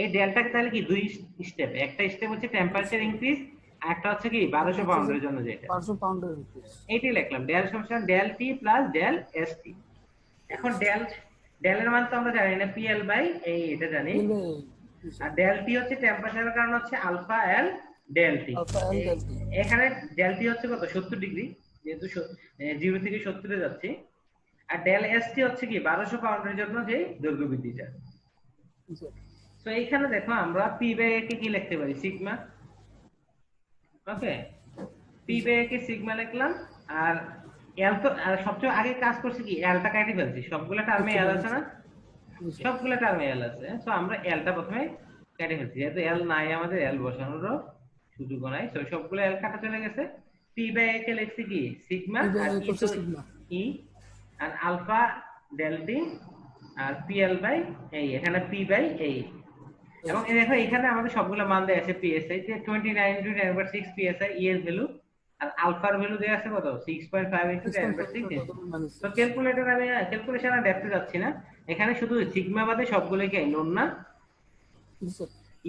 এই ডেলটাকে তাহলে কি দুই স্টেপ, একটা স্টেপ হচ্ছে টেম্পারেচার ইনক্রিজ আর একটা হচ্ছে কি 1200 পাউন্ডের জন্য যেটা 1200 পাউন্ডের ইনক্রিজ, এইটাই লিখলাম ডেল সমান del T plus del ST. এখন ডেলের মান তো আমরা জানি না, পিএল বাই এই এটা জানি, আর ডেল টি হচ্ছে টেম্পারেচারের কারণ হচ্ছে আলফা এল ডেল টি। এখানে ডেল টি হচ্ছে কত? 70 ডিগ্রি, যেহেতু 0 থেকে 70 এ যাচ্ছে। আর ডেল এসটি হচ্ছে কি 1200 পাউন্ডের জন্য যে দৈর্ঘ্য বৃদ্ধিটা। তো এইখানে দেখো আমরা পি বাই এ কে কি লিখতে পারি? Sigma. Okay, P by A কে সিগমা লিখলাম। আর এল তো সবচেয়ে আগে কাজ করছে কি এলটা কেটে ফেলছি, সবগুলা টার্মে এল আছে না? সবগুলা টার্মে এল আছে, তো আমরা এলটা প্রথমে কেটে ফেলছি। যেহেতু এল নাই আমাদের এল বসানোরও সুযোগ নাই, তো সবগুলো এল কাটা চলে গেছে। পি বাই এ কে লিখছি কি সিগমা আর ই আর আলফা ডেল টি আর পিএল বাই এই, এখানে পি বাই এই এবং এই দেখো এখানে আমাদের সবগুলো মান দেয়া আছে পিএসআই তে 29 ইনটু 10^6 পিএসআই এর ভ্যালু, আর আলফার ভ্যালু দেয়া আছে কত 6.5 ইনটু 10^6। তো ক্যালকুলেটর আমি ক্যালকুলেশন আর দেখতে যাচ্ছি না, এখানে শুধু সিগমা বাদে সবগুলোকে নোন না।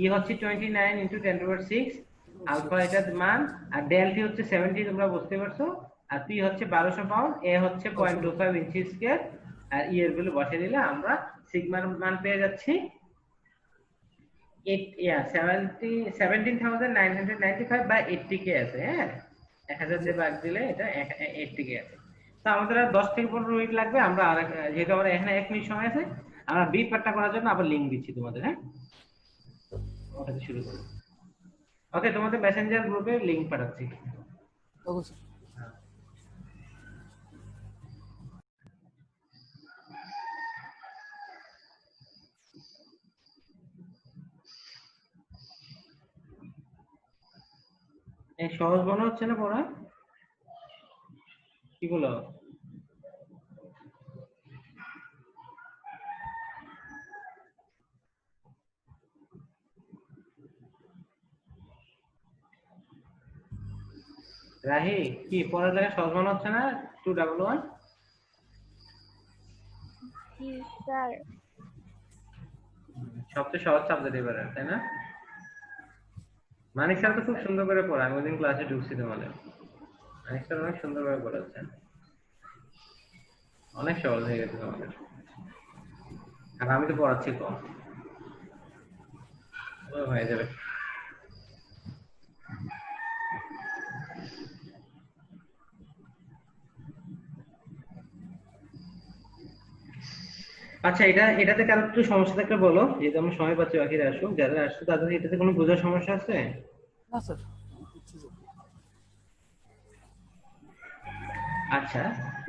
ই হচ্ছে 29 ইনটু 10^6, আলফা এটার মান, আর ডেলটি হচ্ছে 70, তোমরা বুঝতে পারছো, আর পি হচ্ছে 1200 পাউন্ড, এ হচ্ছে 0.25 ইঞ্চি স্কয়ার, আর ই এর ভ্যালু বসিয়ে দিলে আমরা সিগমার মান পেয়ে যাচ্ছি 17,995 বাই 80 কে আছে। হ্যাঁ, 1000 দিয়ে ভাগ দিলে এটা 80 কে আছে। তো আমাদের আর 10 থেকে 15 মিনিট লাগবে। আমরা আর যেহেতু আমরা এখানে 1 মিনিট সময় আছে, আমরা বি পার্টটা করার জন্য আবার লিংক দিচ্ছি তোমাদের। হ্যাঁ, ওটা শুরু করব। ওকে, তোমাদের মেসেঞ্জার গ্রুপে লিংক পাঠাচ্ছি। Okay sir. এই সহজ মনে হচ্ছে না পড়া? কি বলো? রাহি, কি পড়ার জায়গায় সহজ মনে হচ্ছে না? 211 জি স্যার। সবচেয়ে সহজ সাবজেক্ট এবারে, তাই না? মানিক স্যার তো খুব সুন্দর করে পড়া, আমি ওইদিন ক্লাসে ঢুকছি তোমাদের। মানিক স্যার অনেক সুন্দর করে পড়াচ্ছেন, অনেক সহজ হয়ে গেছে তোমাদের। আর আমি তো পড়াচ্ছি কম, হয়ে যাবে। আচ্ছা, এটাতে কারো একটু সমস্যা থাকলে বলো, যেহেতু আমরা সময় পাচ্ছি বাকিরা আসুক, যারা আসছে তাদের এটাতে কোনো বোঝার সমস্যা আছে? না স্যার। আচ্ছা,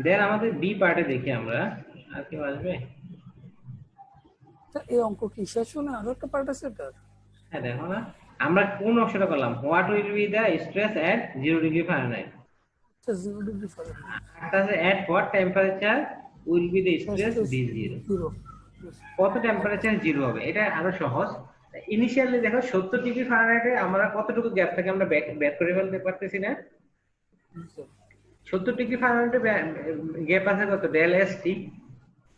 দেন আমাদের বি পার্টে দেখি আমরা, আর কেউ আসবে? এই অঙ্ক কি শেষ হলো? আরো একটা পার্ট আছে এটার? হ্যাঁ, দেখো না, আমরা কোন অংশটা করলাম? What will be the stress at 0 degree Fahrenheit. আচ্ছা 0 ডিগ্রি ফারেনহাইট। তাহলে at what temperature will be the stress be 0। কত টেম্পারেচার 0 হবে? এটা আরো সহজ। ইনিশিয়ালি দেখো 70 ডিগ্রি ফারেনহাইটে আমরা কতটুকু গ্যাপ থাকে আমরা বের করে ফেলতে পারতেছি না? 70 ডিগ্রি ফারেনহাইটে গ্যাপ আছে কত? Del S T.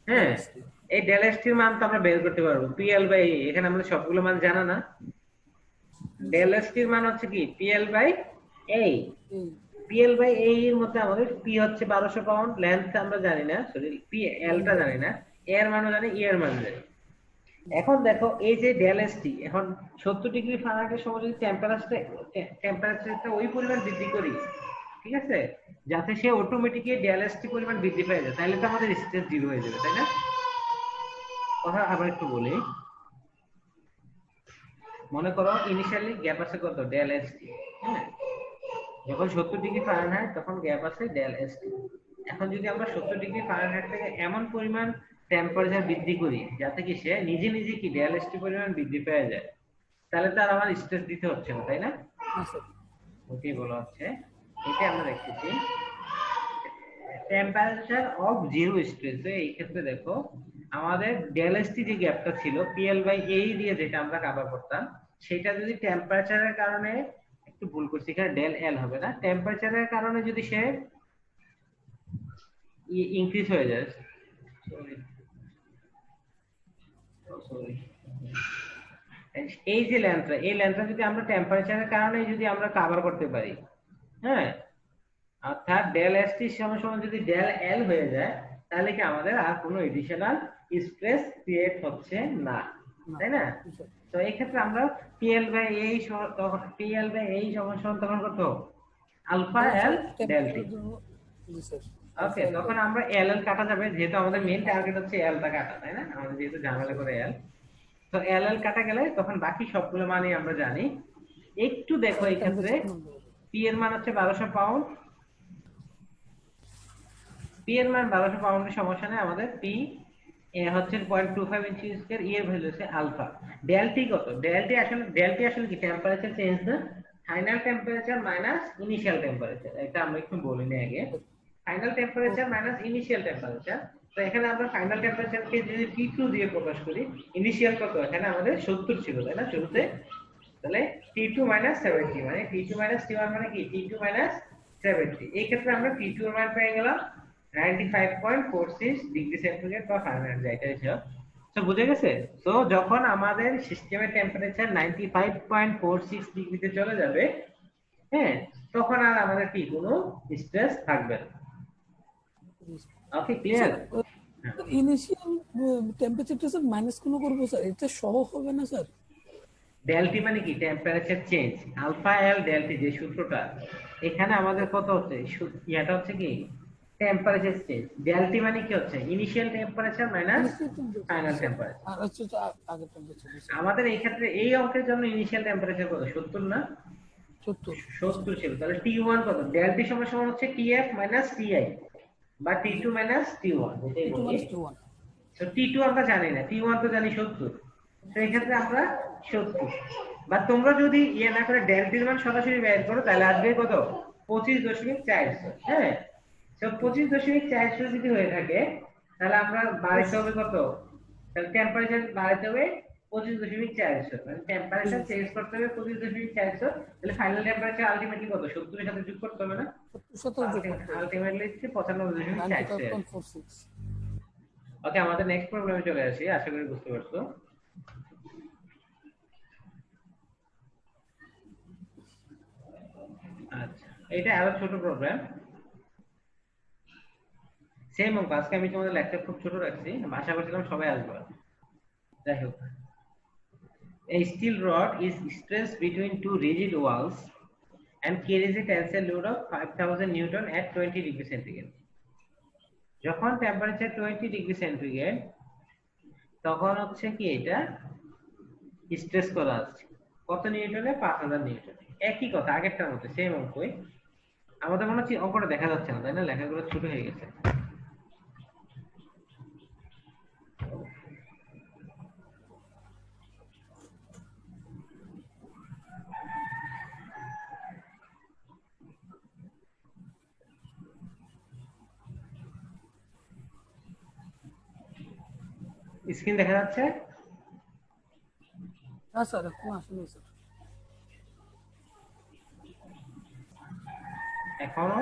হ্যাঁ, এই ডেল এস টির মান তো আমরা বের করতে পারবো পিএল বাই এ। এখানে আমাদের সবগুলো মান জানা না। ডেল এস টির মান হচ্ছে কি PL by A. PL by A এর মধ্যে আমাদের পি হচ্ছে 1200 পাউন্ড, লেন্থ আমরা জানি না, সরি পি এল টা জানি না, এ এর মানও জানি, ই এর মান জানি। এখন দেখো এই যে ডেল এস টি, এখন 70 ডিগ্রি ফারেনহাইটের সময় যদি টেম্পারেচারটা ওই পরিমাণ বৃদ্ধি করি, ঠিক আছে, যাতে সে অটোমেটিক্যালি ডেল এস টি পরিমাণ বৃদ্ধি পেয়ে যায়, তাহলে তো আমাদের স্ট্রেস 0 হয়ে যাবে, তাই না? কথা আবার একটু বলি, মনে করো ইনিশিয়ালি গ্যাপ আছে কত? Del S T. হ্যাঁ, যখন 70 ডিগ্রি ফারেনহাইট তখন গ্যাপ আছে ডেল এস টি। এখন যদি আমরা 70 ডিগ্রি ফারেনহাইট থেকে এমন পরিমাণ টেম্পারেচার বৃদ্ধি করি যাতে কি সে নিজে নিজে কি ডেল এস টি পরিমাণ বৃদ্ধি পেয়ে যায়, তাহলে তো আর আমার স্ট্রেস দিতে হচ্ছে না, তাই না? ওটাই বলা হচ্ছে, এটা আমরা দেখতেছি টেম্পারেচার অফ 0 স্ট্রেস। এই ক্ষেত্রে দেখো আমাদের ডেল এস টি যে গ্যাপটা ছিল পিএল বাই এ দিয়ে যেটা আমরা কভার করতাম, সেটা যদি টেম্পারেচারের কারণে, একটু ভুল করছি এখানে ডেল এল হবে না, টেম্পারেচারের কারণে যদি সে ইনক্রিজ হয়ে যায়, সরি এই যে ল্যান্থটা, এই ল্যান্থটা যদি আমরা টেম্পারেচারের কারণে যদি আমরা কভার করতে পারি, হ্যাঁ, অর্থাৎ ডেল এস টি সমান যদি ডেল এল হয়ে যায়, তাহলে কি আমাদের আর কোনো এডিশনাল স্ট্রেস ক্রিয়েট হচ্ছে না, তাই না? তো এই ক্ষেত্রে আমরা পিএল বাই এই সমান তখন কত? আলফা এল ডেল টি। ওকে, তখন আমরা এল এল কাটা যাবে, যেহেতু আমাদের মেইন টার্গেট হচ্ছে এল টা কাটা, তাই না? আমাদের যেহেতু ঝামেলা করে এল, তো এল এল কাটা গেলে তখন বাকি সবগুলো মানই আমরা জানি। একটু দেখো এই ক্ষেত্রে পি এর মান হচ্ছে 1200 পাউন্ড, পি এর মান 1200 পাউন্ডের সমস্যা নেই, আমাদের পি এ হচ্ছে 0.25 ইঞ্চি স্কয়ার, ই এর ভ্যালু হচ্ছে আলফা। ডেল টি কত? ডেল টি আসলে কি টেম্পারেচার চেঞ্জ না, final temperature minus initial temperature. এটা আমরা একটু বলি না আগে, final temperature minus initial temperature, তো এখানে আমরা ফাইনাল টেম্পারেচারকে যদি T2 দিয়ে প্রকাশ করি, ইনিশিয়াল কত এখানে আমাদের 70 ছিল তাই না শুরুতে, তাহলে T2 70 মানে T2 T1 মানে কি T2 70। এই ক্ষেত্রে আমরা T2 এর মান পেয়ে গেলাম 95.46 ডিগ্রি সেন্টিগ্রেড বা ফারেনহাইট যেটা ছিল। তো বুঝে গেছে? তো যখন আমাদের সিস্টেমের টেম্পারেচার 95.46 ডিগ্রিতে চলে যাবে, হ্যাঁ, তখন আর আমাদের কি কোনো স্ট্রেস থাকবে না। ওকে, ক্লিয়ার? ইনিশিয়াল টেম্পারেচারটা স্যার মাইনাস কোনো করবো স্যার, এটা সহ হবে না স্যার? ডেলটি মানে কি temperature change, alpha L del T যে সূত্রটা, এখানে আমাদের কত হচ্ছে এটা হচ্ছে কি টেম্পারেচার চেঞ্জ, ডেলটি মানে কি হচ্ছে initial temperature minus final temperature. আর হচ্ছে তো আগের টেম্পারেচার আমাদের এই ক্ষেত্রে এই অঙ্কের জন্য ইনিশিয়াল টেম্পারেচার কত 70 না 70 ছিল, তাহলে T1 কত ডেলটি সমান সমান হচ্ছে TF TI বা T2 T1 এটাই বলি। তো T2 আমরা জানি না, T1 তো জানি 70, তো এই ক্ষেত্রে আমরা 70, বা তোমরা যদি ইয়ে না করে ডেলটির মান সরাসরি বের করো তাহলে আসবে কত 25.400। হ্যাঁ, তো 25.400 যদি হয়ে থাকে তাহলে আমরা বাড়াইতে হবে কত, তাহলে টেম্পারেচার বাড়াইতে হবে 25.400, মানে টেম্পারেচার চেঞ্জ করতে হবে 25.400, তাহলে ফাইনাল টেম্পারেচার আলটিমেটলি কত 70 এর সাথে যোগ করতে হবে না, আলটিমেটলি 95.400। ওকে, আমাদের নেক্সট প্রবলেমে চলে আসি, আশা করি বুঝতে পারছো। আচ্ছা, এটা আরো ছোট প্রবলেম, সেম অঙ্ক। আজকে আমি তোমাদের লেকচার খুব ছোট রাখছি, আশা করছিলাম সবাই আসবে। যাই হোক, a steel rod is stretched between two rigid walls and carries a tensile load of 5000 Newton at 20 degree centigrade. যখন টেম্পারেচার 20 ডিগ্রি সেন্টিগ্রেড, তখন হচ্ছে কি এটা স্ট্রেস করা আছে কত নিউটনে 5000 নিউটন। একই কথা, আগেরটার মতো সেম অঙ্কই। আমাদের মনে হচ্ছে অঙ্কটা দেখা যাচ্ছে না তাই না, লেখাগুলো ছোট হয়ে গেছে। স্ক্রিন দেখা যাচ্ছে? না স্যার, এখন আসেনি স্যার। এখনো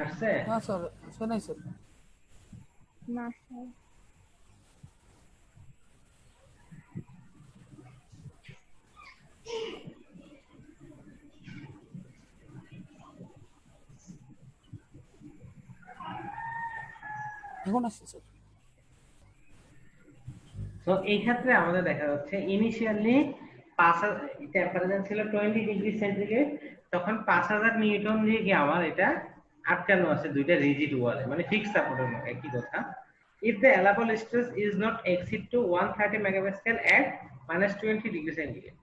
আসছে? না স্যার, আসে নাই স্যার। না স্যার। এখন আসছে স্যার। তো এই ক্ষেত্রে আমাদের দেখা যাচ্ছে ইনিশিয়ালি টেম্পারেচার ছিল 20 ডিগ্রি সেন্টিগ্রেড, তখন 5000 নিউটন দিয়ে কি আমার এটা আটকানো আছে দুইটা রিজিড ওয়ালে, মানে ফিক্স সাপোর্টের মতো একই কথা। if the allowable stress is not exceed to 130 megapascal at -20 degree centigrade.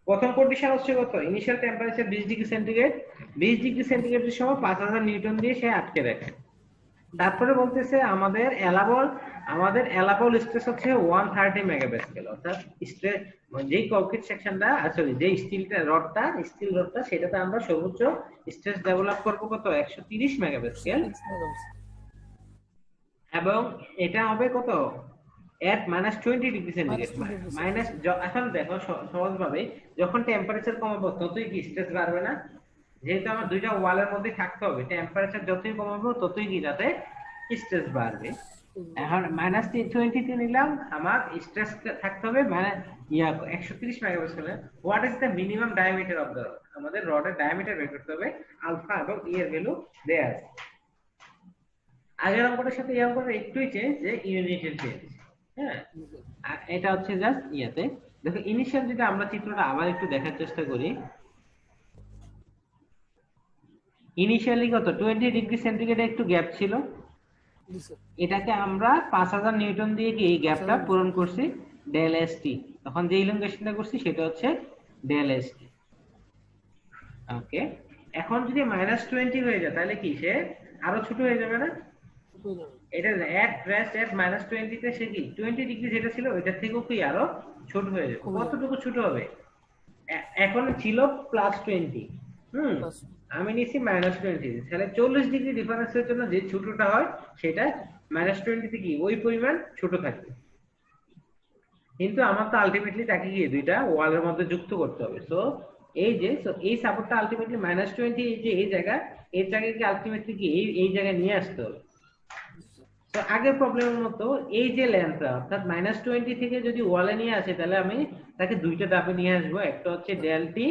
প্রথম কন্ডিশন হচ্ছে কত, initial temperature 20 degree centigrade, 20 degree সেন্টিগ্রেডের সময় 5000 নিউটন দিয়ে সে আটকে রাখে। তারপরে বলতেছে আমাদের অ্যালাবল স্ট্রেস হচ্ছে 130 মেগাপ্যাসকেল, অর্থাৎ স্ট্রেস যেই কংক্রিট সেকশনটা সরি যেই স্টিল রডটা সেটাতে আমরা সর্বোচ্চ স্ট্রেস ডেভেলপ করব কত 130 মেগাপ্যাসকেল, এবং এটা হবে কত at -20 ডিগ্রি সেন্টিগ্রেড। এখন দেখো সহজভাবে যখন টেম্পারেচার কমাবো ততই কি স্ট্রেস বাড়বে না, যেহেতু আমার দুইটা ওয়ালের মধ্যে থাকতে হবে, টেম্পারেচার যতই কমাবো ততই কি যাতে স্ট্রেস বাড়বে। এখন -20 তে নিলাম, আমার স্ট্রেস থাকতে হবে 130 megapascal. What is the minimum diameter of the rod, আমাদের রডের ডায়ামিটার বের করতে হবে, আলফা এবং ই এর ভ্যালু দেয়া আছে। আগের অঙ্কটার সাথে এই অঙ্কটা একটুই চেঞ্জ, যে ইউনিটের চেঞ্জ। হ্যাঁ, এটা হচ্ছে জাস্ট ইয়াতে দেখো ইনিশিয়াল, যদি আমরা চিত্রটা আবার একটু দেখার চেষ্টা করি, ইনিশিয়ালি কত 20 ডিগ্রি সেন্টিগ্রেডে একটু গ্যাপ ছিল, এটাকে আমরা 5000 নিউটন দিয়ে কি এই গ্যাপটা পূরণ করছি ডেল এস টি, তখন যে ইলংগেশনটা করছি সেটা হচ্ছে ডেল এস টি। ওকে, এখন যদি -20 হয়ে যায় তাহলে কি সে আরো ছোট হয়ে যাবে না, এটা এট রেস্ট এট -20 তে সে কি 20 ডিগ্রি যেটা ছিল ওইটার থেকেও কি আরো ছোট হয়ে যাবে। কতটুকু ছোট হবে, এখন ছিল +20, আমি নিছি -20, তাহলে 40 ডিগ্রি ডিফারেন্সের জন্য যে ছোটটা হয় সেটা -20 তে কি ওই পরিমাণ ছোট থাকবে। কিন্তু আমার তো আলটিমেটলি তাকে কি দুইটা ওয়ালের মধ্যে যুক্ত করতে হবে। সো এই সাপোর্টটা আলটিমেটলি -20 এই যে এই জায়গায় কি আলটিমেটলি কি এই জায়গায় নিয়ে আসতে হবে। তো আগের প্রবলেমের মতো এই যে লেন্থটা অর্থাৎ -20 থেকে যদি ওয়ালে নিয়ে আসে তাহলে আমি তাকে দুইটা ধাপে নিয়ে আসবো। একটা হচ্ছে ডেল টি,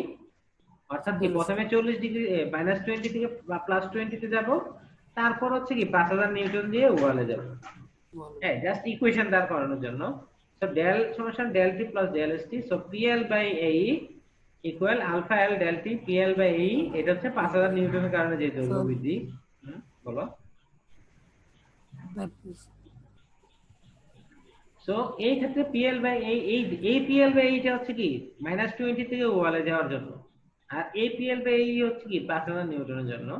অর্থাৎ কি প্রথমে 40 ডিগ্রি -20 থেকে +20 তে যাব, তারপর হচ্ছে কি 5000 নিউটন দিয়ে ওয়ালে যাব। হ্যাঁ, জাস্ট ইকুয়েশন দাঁড় করানোর জন্য। সো ডেল সমান del T plus del S T, so PL by AE equal alpha L del T PL by AE. এটা হচ্ছে 5000 নিউটনের কারণে যে দৈর্ঘ্য বৃদ্ধি। বলো। সো এই ক্ষেত্রে পিএল বাই এই পিএল বাই এইটা হচ্ছে কি -20 থেকে ওয়ালে যাওয়ার জন্য, আর এই পিএল বাই এই হচ্ছে কি 5000 নিউটনের জন্য।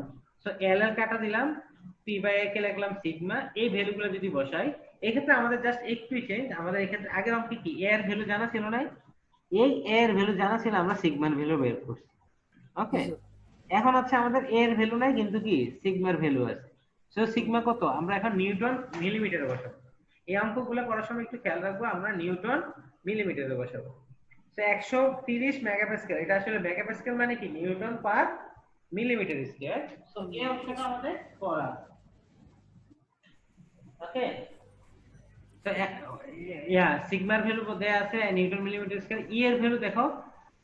সো এল এর কাটা দিলাম, পি বাই এ কে লিখলাম সিগমা। এই ভ্যালুগুলো যদি বসাই, এই ক্ষেত্রে আমাদের জাস্ট একটু চেঞ্জ। আমাদের এই ক্ষেত্রে আগের অঙ্কে কি এ এর ভ্যালু জানা ছিল না, এই এ এর ভ্যালু জানা ছিল, আমরা সিগমার ভ্যালু বের করছি। ওকে, এখন হচ্ছে আমাদের এ এর ভ্যালু নাই কিন্তু কি সিগমার ভ্যালু আছে। সো সিগমা কত, আমরা এখন নিউটন মিলিমিটারে বসাবো। এই অঙ্কগুলো করার সময় একটু খেয়াল রাখবো, আমরা নিউটন মিলিমিটারে বসাবো। সো 130 মেগাপাস্কেল, এটা আসলে মেগাপাস্কেল মানে কি Newton per millimetre square. So এই অংশটা আমাদের করা। ওকে, তো সিগমার ভ্যালু দেয়া আছে নিউটন মিলিমিটার স্কয়ার। ই এর ভ্যালু দেখো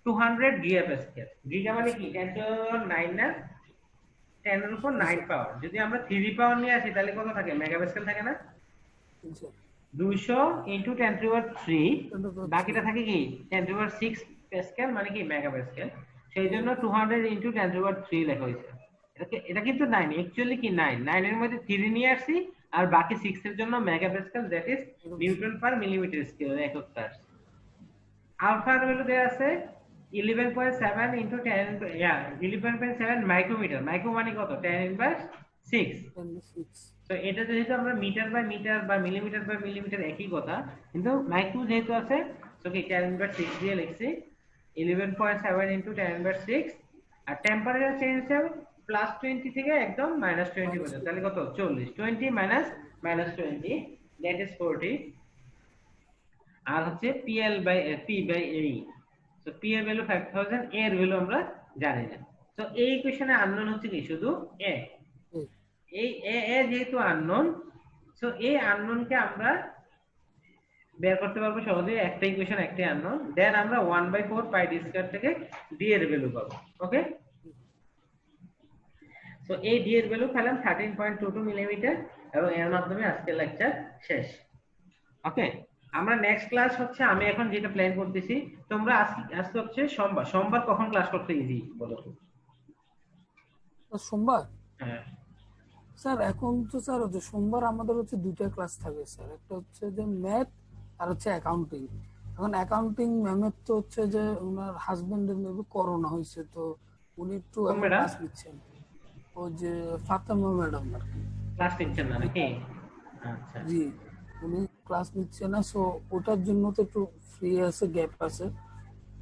200 গিগাপাস্কেল। গিগা মানে কি 10⁻9 না, 10 এর উপর 9 পাওয়ার। যদি আমরা 3 পাওয়ার নিয়ে আসি তাহলে কত থাকে, মেগাপাস্কেল থাকে না। 200 ইনটু 10⁻3, বাকিটা থাকে কি 10⁻6 প্যাসকেল মানে কি মেগাপাস্কেল। সেই জন্য 200 ইনটু 10⁻3 লেখা হয়েছে। এটা কিন্তু 9, অ্যাকচুয়ালি কি 9 এর মধ্যে 3 নিয়ে আসছি, আর বাকি 6 এর জন্য megapascal, that is newton per millimetre square এককটা আসছে। আলফা এর ভ্যালু দেয়া আছে 11.7 ইনটু 11.7 মাইক্রোমিটার। মাইক্রো মানে কত, 10⁻6। তো এটা যেহেতু আমরা মিটার বাই মিটার বা মিলিমিটার বাই মিলিমিটার একই কথা, কিন্তু মাইক্রো যেহেতু আছে তো কি 10⁻6 দিয়ে লিখছি। 11.7 ইনটু 10⁻6। আর টেম্পারেচার চেঞ্জ হবে +20 থেকে একদম -20 পর্যন্ত, তাহলে কত 40। 20 মাইনাস -20 দ্যাট ইজ 40। আর হচ্ছে পিএল বাই পি বাই এই। সো পি এর ভ্যালু 5000, এ এর ভ্যালু আমরা জানি না। তো এই ইকুয়েশনে আননোন হচ্ছে কি শুধু এ। এই এ যেহেতু আননোন, সো এই আননোনকে আমরা বের করতে পারবো সহজে। একটা ইকুয়েশন একটাই আননোন, দেন আমরা 1/4 পাই ডি স্কয়ার থেকে ডি এর ভ্যালু পাবো। ওকে, সো এই ডি এর ভ্যালু পেলাম 13.22 মিলিমিটার, এবং এর মাধ্যমে আজকের লেকচার শেষ। ওকে, আমরা নেক্সট ক্লাস হচ্ছে, আমি এখন যেটা প্ল্যান করতেছি, তোমরা আজকে হচ্ছে সোমবার কখন ক্লাস করতে ইজি বলো তো? সোমবার হ্যাঁ স্যার, এখন তো স্যার হচ্ছে সোমবার আমাদের হচ্ছে দুইটা ক্লাস থাকে স্যার, একটা হচ্ছে যে ম্যাথ আর হচ্ছে অ্যাকাউন্টিং। এখন অ্যাকাউন্টিং ম্যামের তো হচ্ছে যে ওনার হাজবেন্ডের মেবি করোনা হয়েছে, তো উনি একটু ক্লাস নিচ্ছেন। ও যে ফাতেমা ম্যাডাম আর কি ক্লাস নিচ্ছেন না নাকি? আচ্ছা জি, উনি ক্লাস নিচ্ছে না, সো ওটার জন্য তো একটু ফ্রি আছে, গ্যাপ আছে।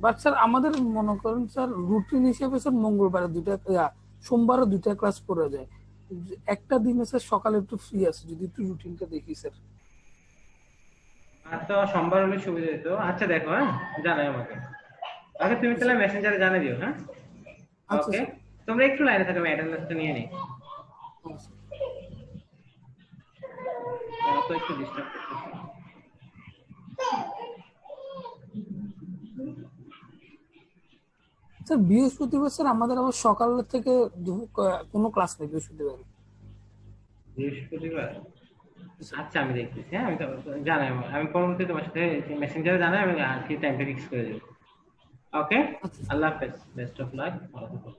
বাট স্যার আমাদের মনে করেন স্যার রুটিন হিসেবে স্যার মঙ্গলবারে সোমবারে দুইটা ক্লাস করা যায়। একটা দিনে স্যার সকালে একটু ফ্রি আছে, যদি একটু রুটিনটা দেখি স্যার। তো সোমবার হলে সুবিধা হতো। আচ্ছা দেখো, হ্যাঁ জানাই আমাকে। আচ্ছা তুমি তাহলে মেসেঞ্জারে জানিয়ে দিও। হ্যাঁ ওকে, তোমরা একটু লাইনে থাকো, আমি অ্যাটেন্ডেন্সটা নিয়ে নিই। তো একটু ডিস্টার্ব করতেছি। স্যার বৃহস্পতিবার স্যার আমাদের আবার সকাল থেকে কোনো ক্লাস নেই বৃহস্পতিবার। আচ্ছা আমি দেখতেছি। হ্যাঁ আমি জানাই, আমি পরবর্তীতে তোমার সাথে মেসেঞ্জারে জানাই, আমি কি টাইমটা ফিক্স করে দেবো। ওকে, আল্লাহ হাফেজ, বেস্ট অফ লাক, ভালো থাকো।